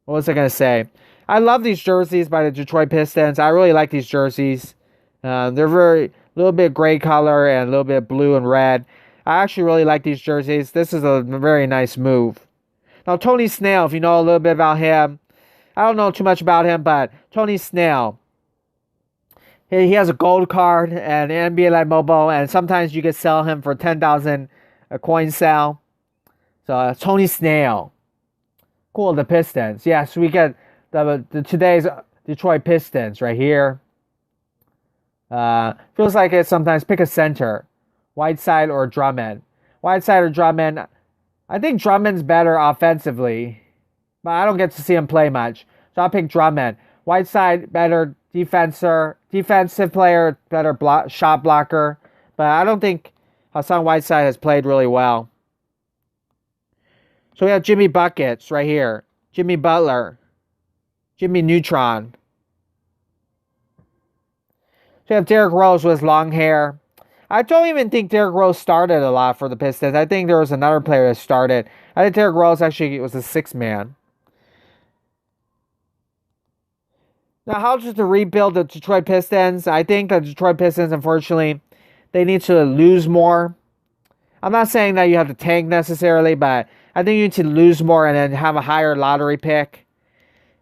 what was I going to say? I love these jerseys by the Detroit Pistons. I really like these jerseys. They're a little bit gray color and a little bit blue and red. I actually really like these jerseys. This is a very nice move. Now, Tony Snell, if you know a little bit about him, I don't know too much about him, but Tony Snell, he has a gold card and NBA Live Mobile, and sometimes you can sell him for 10,000 a coin sale. So Tony Snell, cool. The Pistons, yes, we get the today's Detroit Pistons right here. Feels like it sometimes. Pick a center, Whiteside or Drummond. Whiteside or Drummond. I think Drummond's better offensively, but I don't get to see him play much, so I'll pick Drummond. Whiteside better defensive player, better shot blocker, but I don't think Hassan Whiteside has played really well. So we have Jimmy Buckets right here, Jimmy Butler, Jimmy Neutron. So we have Derrick Rose with long hair. I don't even think Derrick Rose started a lot for the Pistons. I think there was another player that started. I think Derrick Rose actually was a sixth man. Now, how to rebuild the Detroit Pistons? I think the Detroit Pistons, unfortunately, they need to lose more. I'm not saying that you have to tank necessarily, but I think you need to lose more and then have a higher lottery pick.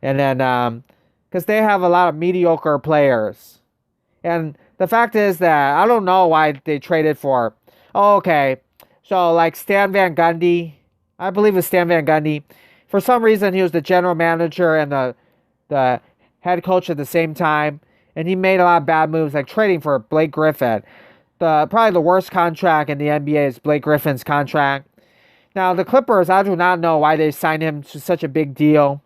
And then, because they have a lot of mediocre players. And the fact is that I don't know why they traded for. Oh, okay. So, like Stan Van Gundy. I believe it's Stan Van Gundy. For some reason, he was the general manager and the head coach at the same time. And he made a lot of bad moves, like trading for Blake Griffin. Probably the worst contract in the NBA is Blake Griffin's contract. Now, the Clippers, I do not know why they signed him to such a big deal.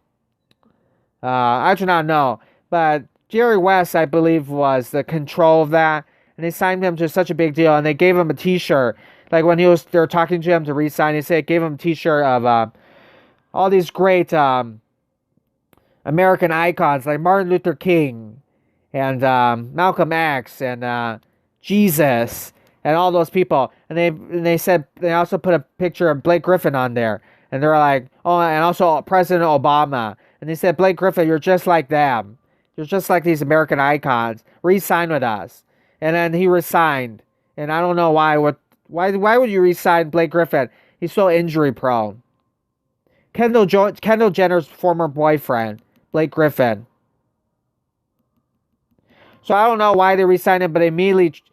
I do not know. But Jerry West, I believe, was the control of that. And they signed him to such a big deal. And they gave him a t-shirt. Like when they were talking to him to re-sign, they gave him a t-shirt of all these great American icons like Martin Luther King and Malcolm X and Jesus and all those people. And they said they also put a picture of Blake Griffin on there. And they're like, oh, and also President Obama. And they said, Blake Griffin, you're just like them. You're just like these American icons. Re-sign with us. And then he resigned. And I don't know why. Why would you re-sign Blake Griffin? He's so injury prone. Kendall Jenner's former boyfriend, Blake Griffin. So I don't know why they re-signed him, but they immediately...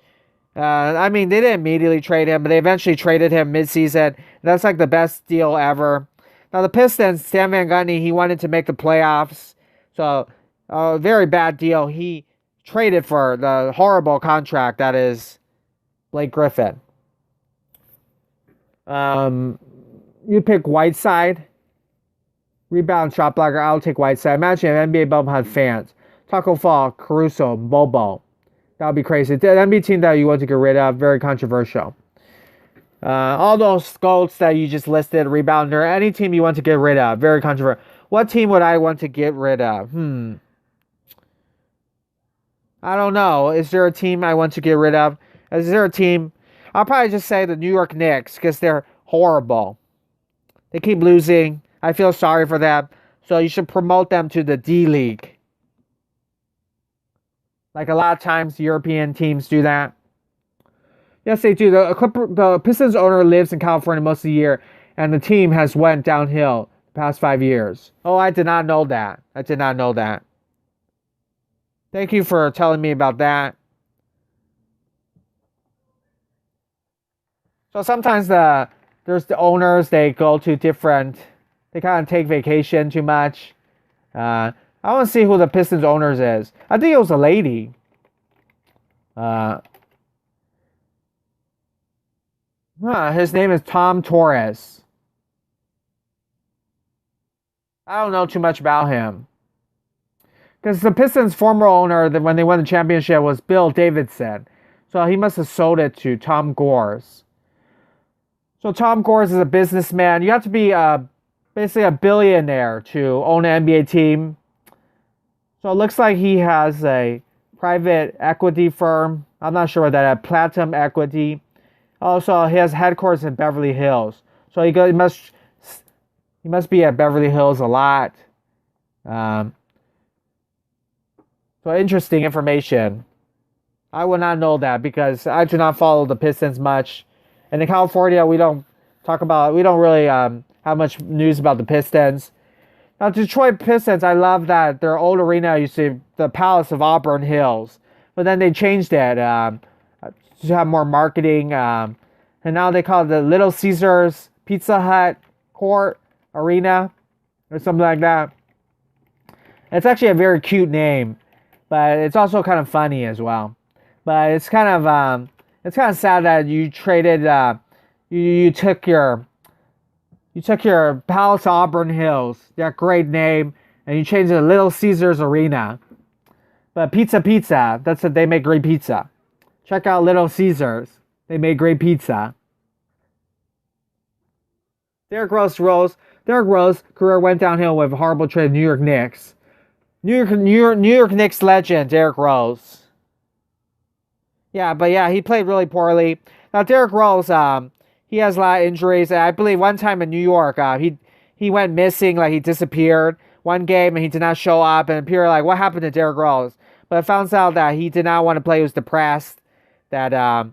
they didn't immediately trade him, but they eventually traded him mid-season. That's like the best deal ever. Now the Pistons, Stan Van Gundy, he wanted to make the playoffs. So... very bad deal. He traded for the horrible contract that is Blake Griffin. You pick Whiteside. Rebound, shot blocker. I'll take Whiteside. Imagine if NBA bubble had fans. Taco Fall, Caruso, Bobo. That would be crazy. The NBA team that you want to get rid of, very controversial. All those goals that you just listed, rebounder, any team you want to get rid of, very controversial. What team would I want to get rid of? I don't know. Is there a team I want to get rid of? Is there a team? I'll probably just say the New York Knicks because they're horrible. They keep losing. I feel sorry for them. So you should promote them to the D League. Like a lot of times European teams do that. Yes, they do. The Pistons owner lives in California most of the year, and the team has went downhill the past 5 years. Oh, I did not know that. I did not know that. Thank you for telling me about that. So sometimes there's the owners, they go to different, they kind of take vacation too much. I want to see who the Pistons owners is. I think it was a lady. His name is Tom Torres. I don't know too much about him. Because the Pistons' former owner, when they won the championship, was Bill Davidson. So he must have sold it to Tom Gores. So Tom Gores is a businessman. You have to be basically a billionaire to own an NBA team. So it looks like he has a private equity firm. I'm not sure what that is. Platinum Equity. Also, he has headquarters in Beverly Hills. So he must be at Beverly Hills a lot. So interesting information. I would not know that because I do not follow the Pistons much. And in California, we don't really have How much news about the Pistons. Now, Detroit Pistons, I love that their old arena used to be the Palace of Auburn Hills, but then they changed it to have more marketing, and now they call it the Little Caesars Pizza Hut Court Arena or something like that. It's actually a very cute name, but it's also kind of funny as well. But it's kind of sad that you traded you took your Palace Auburn Hills, that great name, and you changed it to Little Caesars Arena. But pizza, that's what they make great pizza. Check out Little Caesars. They make great pizza. Derrick Rose career went downhill with a horrible trade to New York Knicks. New York Knicks legend, Derrick Rose. Yeah, he played really poorly. Now, Derrick Rose, he has a lot of injuries. I believe one time in New York, he went missing, like he disappeared one game and he did not show up. And people were like, what happened to Derrick Rose? But I found out that he did not want to play. He was depressed. He has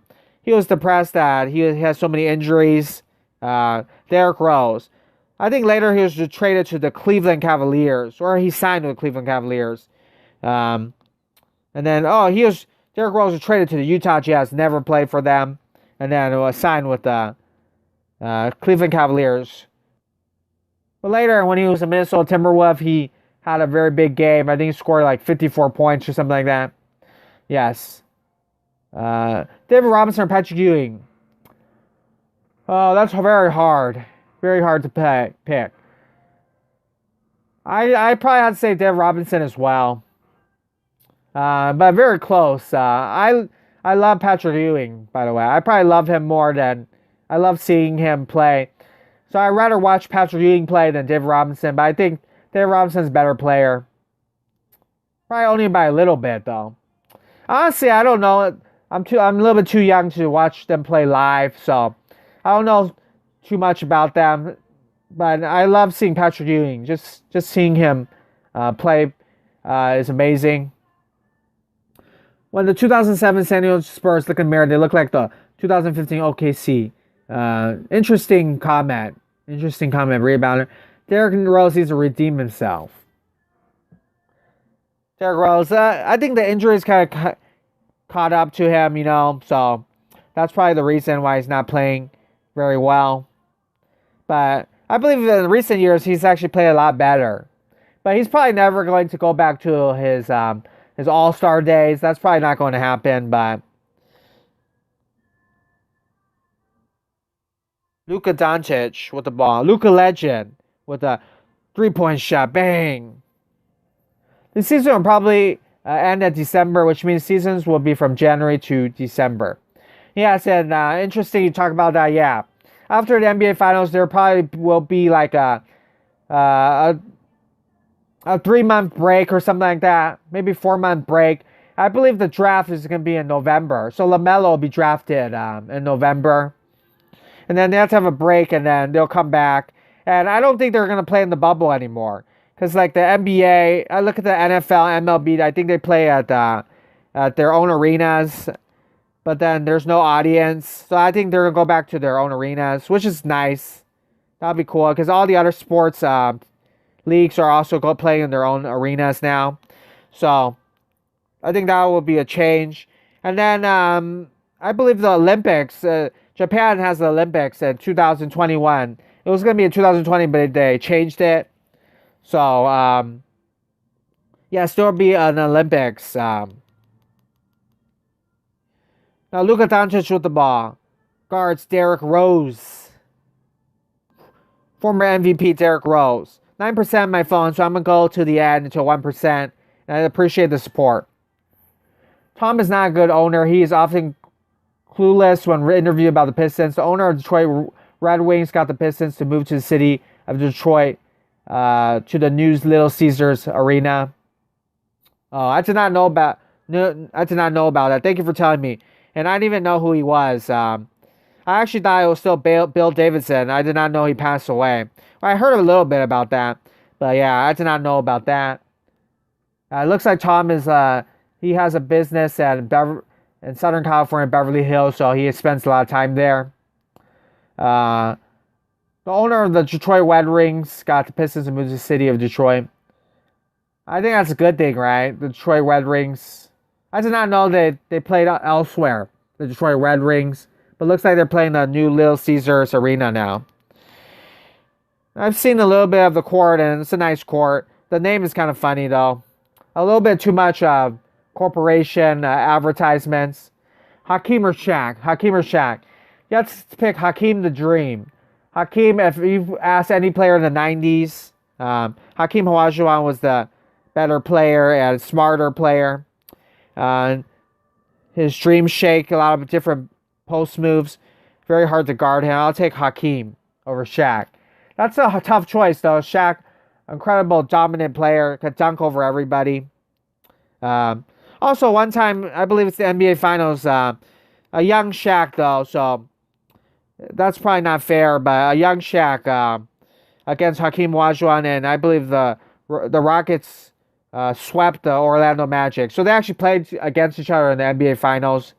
so many injuries. Derrick Rose. I think later he was traded to the Cleveland Cavaliers, or he signed with the Cleveland Cavaliers. And then, Derrick Rose was traded to the Utah Jazz, never played for them, and then was signed with the Cleveland Cavaliers. But later, when he was a Minnesota Timberwolf, he had a very big game. I think he scored like 54 points or something like that. Yes. David Robinson or Patrick Ewing? Oh, that's very hard. Very hard to pick. I probably have to say David Robinson as well. But very close. I love Patrick Ewing, by the way. I probably love him more than I love seeing him play. So I'd rather watch Patrick Ewing play than David Robinson, but I think David Robinson's a better player. Probably only by a little bit, though. Honestly, I don't know. I'm a little bit too young to watch them play live, so I don't know too much about them. But I love seeing Patrick Ewing. Just seeing him play is amazing. When the 2007 San Diego Spurs look in the mirror, they look like the 2015 OKC. Interesting comment. Rebounder. Derrick Rose needs to redeem himself. Derrick Rose, I think the injuries kind of caught up to him, so that's probably the reason why he's not playing very well. But I believe in recent years he's actually played a lot better. But he's probably never going to go back to his All-Star days. That's probably not going to happen, but Luka Doncic with the ball. Luka Legend with a three-point shot. Bang. The season will probably end at December, which means seasons will be from January to December. Yes, and interesting you talk about that, yeah. After the NBA Finals, there probably will be like a 3-month break or something like that. Maybe 4-month break. I believe the draft is going to be in November. So LaMelo will be drafted in November. And then they have to have a break and then they'll come back. And I don't think they're going to play in the bubble anymore. Because like the NBA, I look at the NFL, MLB, I think they play at their own arenas. But then there's no audience. So I think they're going to go back to their own arenas, which is nice. That'll be cool. Because all the other sports leagues are also playing in their own arenas now. So I think that will be a change. And then I believe the Olympics, Japan has the Olympics in 2021. It was going to be in 2020, but they changed it. So, still be an Olympics. Now, Luka Doncic with the ball. Guards Derrick Rose. Former MVP Derrick Rose. 9% on my phone, so I'm going to go to the end until 1%. And I appreciate the support. Tom is not a good owner. He is often clueless when interviewed about the Pistons. The owner of Detroit Red Wings got the Pistons to move to the city of Detroit to the new Little Caesars Arena. Oh, I did not know about that. Thank you for telling me. And I didn't even know who he was. I actually thought it was still Bill Davidson. I did not know he passed away. I heard a little bit about that. But yeah, I did not know about that. It looks like Tom is he has a business in Southern California, Beverly Hills, so he spends a lot of time there. The owner of the Detroit Red Wings got the Pistons and moved to the city of Detroit. I think that's a good thing, right? The Detroit Red Wings. I did not know that they played elsewhere, the Detroit Red Wings. But looks like they're playing the new Little Caesars Arena now. I've seen a little bit of the court, and it's a nice court. The name is kind of funny, though. A little bit too much corporation advertisements. Hakeem or Shaq? Hakeem or Shaq? You have to pick Hakeem the Dream. Hakeem, if you've asked any player in the 90s, Hakeem Olajuwon was the better player and smarter player. His dream shake, a lot of different post moves. Very hard to guard him. I'll take Hakeem over Shaq. That's a tough choice, though. Shaq, incredible dominant player, could dunk over everybody. Also, one time, I believe it's the NBA Finals, a young Shaq, though, so that's probably not fair, but a young Shaq against Hakeem Olajuwon, and I believe the Rockets swept the Orlando Magic. So they actually played against each other in the NBA Finals.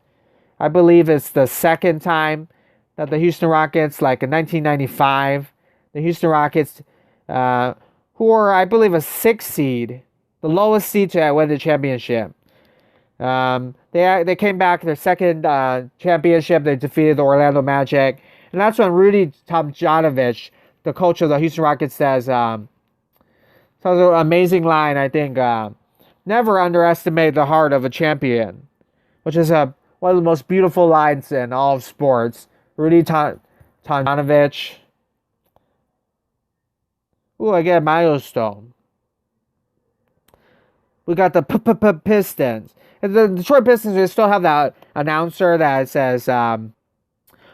I believe it's the second time that the Houston Rockets, like in 1995, the Houston Rockets, who were, I believe, a 6th seed, the lowest seed to win the championship. They came back their second championship. They defeated the Orlando Magic. And that's when Rudy Tomjanovich, the coach of the Houston Rockets, says an amazing line, I think. Never underestimate the heart of a champion, which is one of the most beautiful lines in all of sports. Rudy Tomjanovich. Ooh, I get a milestone. We got the Pistons. And the Detroit Pistons, they still have that announcer that says,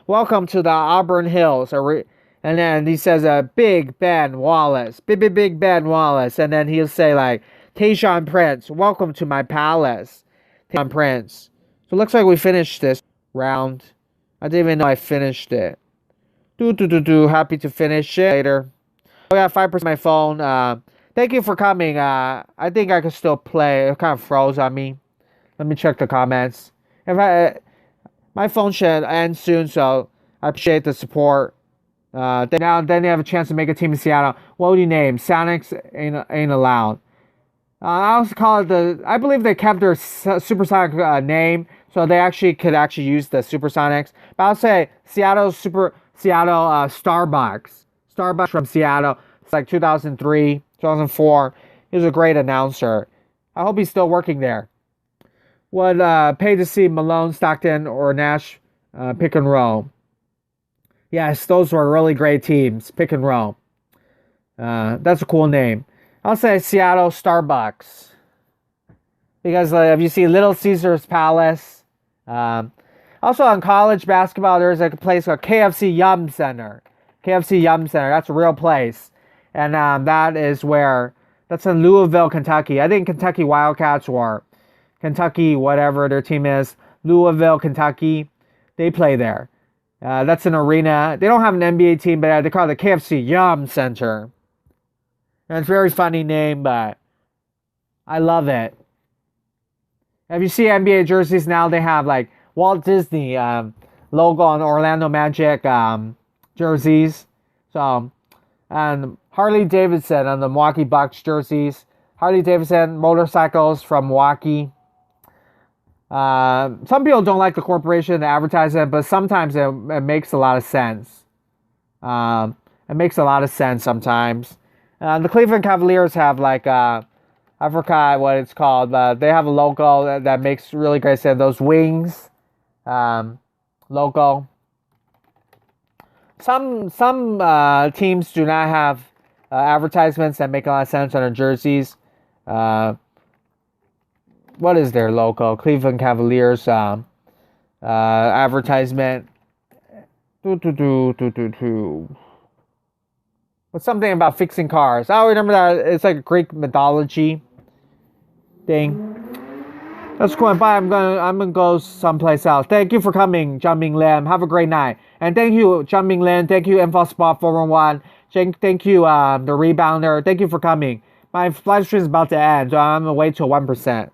welcome to the Auburn Hills. And then he says, Big Ben Wallace. Big Ben Wallace. And then he'll say, like, Tayshaun Prince, welcome to my palace. Tayshaun Prince. So it looks like we finished this round. I didn't even know I finished it. Happy to finish it later. I got 5% on my phone. Thank you for coming. I think I can still play. It kind of froze on me. Let me check the comments. My phone should end soon, so I appreciate the support. Then they have a chance to make a team in Seattle. What would you name? Sonics ain't allowed. I also call it I believe they kept their Supersonic name, so they could use the Supersonics. But I'll say Seattle Starbucks. Starbucks from Seattle. It's like 2003, 2004. He was a great announcer. I hope he's still working there. Would pay to see Malone, Stockton, or Nash pick and roll. Yes, those were really great teams. Pick and roll. That's a cool name. I'll say Seattle Starbucks. Because if you see Little Caesars Palace. Also on college basketball, there's a place called KFC Yum Center. KFC Yum Center. That's a real place. And that's in Louisville, Kentucky. I think Kentucky Wildcats or Kentucky, whatever their team is. Louisville, Kentucky. They play there. That's an arena. They don't have an NBA team, but they call it the KFC Yum Center. And it's a very funny name, but I love it. If you see NBA jerseys now, they have like Walt Disney logo on Orlando Magic jerseys. So, and Harley Davidson on the Milwaukee Bucks jerseys. Harley Davidson motorcycles from Milwaukee. Some people don't like the corporation, the advertisement, but sometimes it makes a lot of sense. It makes a lot of sense sometimes. The Cleveland Cavaliers have like, I forgot what it's called, but they have a logo that makes really great sense. Those wings logo. Some teams do not have advertisements that make a lot of sense on their jerseys. What is their logo? Cleveland Cavaliers advertisement. What's something about fixing cars? I remember that. It's like a Greek mythology thing. That's cool. Bye. I'm gonna go someplace else. Thank you for coming, Jumping Lim. Have a great night. And thank you, Jumping Lim. Thank you, Info Spot 411. Thank you, the Rebounder. Thank you for coming. My live stream is about to end, so I'm gonna wait till 1%.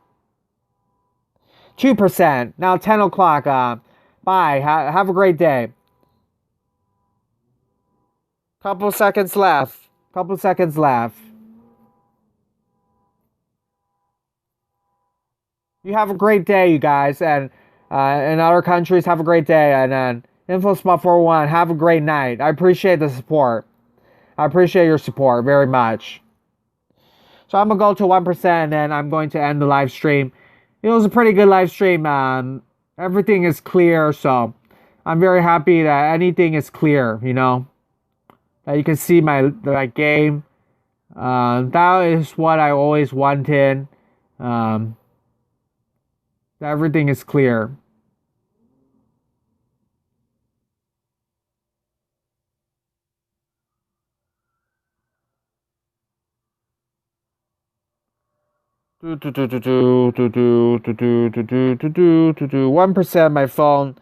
2%. Now 10 o'clock. Bye. Have a great day. Couple seconds left. Couple seconds left. You have a great day, you guys, and in other countries, have a great day. And then InfoSpot 401, have a great night. I appreciate the support. I appreciate your support very much. So I'm gonna go to 1%, and then I'm going to end the live stream. It was a pretty good live stream. Everything is clear, so I'm very happy that anything is clear. That you can see my game. That is what I always wanted. Everything is clear. Do do do do do do do do do do do do do 1% my phone.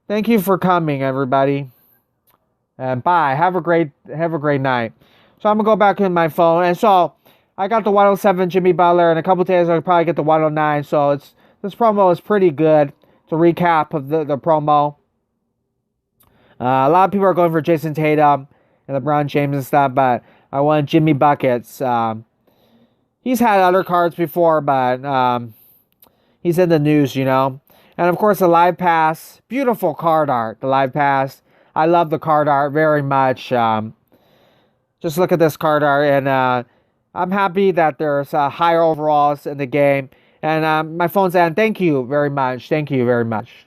Thank you for coming, everybody. And bye. Have a great night. So I'm gonna go back in my phone, and so I got the 107 Jimmy Butler, and a couple days I'll probably get the 109. So this promo is pretty good. It's a recap of the promo. A lot of people are going for Jason Tatum and LeBron James and stuff, but I want Jimmy Buckets. He's had other cards before, but he's in the news. And of course, the Live Pass. Beautiful card art, the Live Pass. I love the card art very much. Just look at this card art, and I'm happy that there's higher overalls in the game. And my phone's end. Thank you very much. Thank you very much.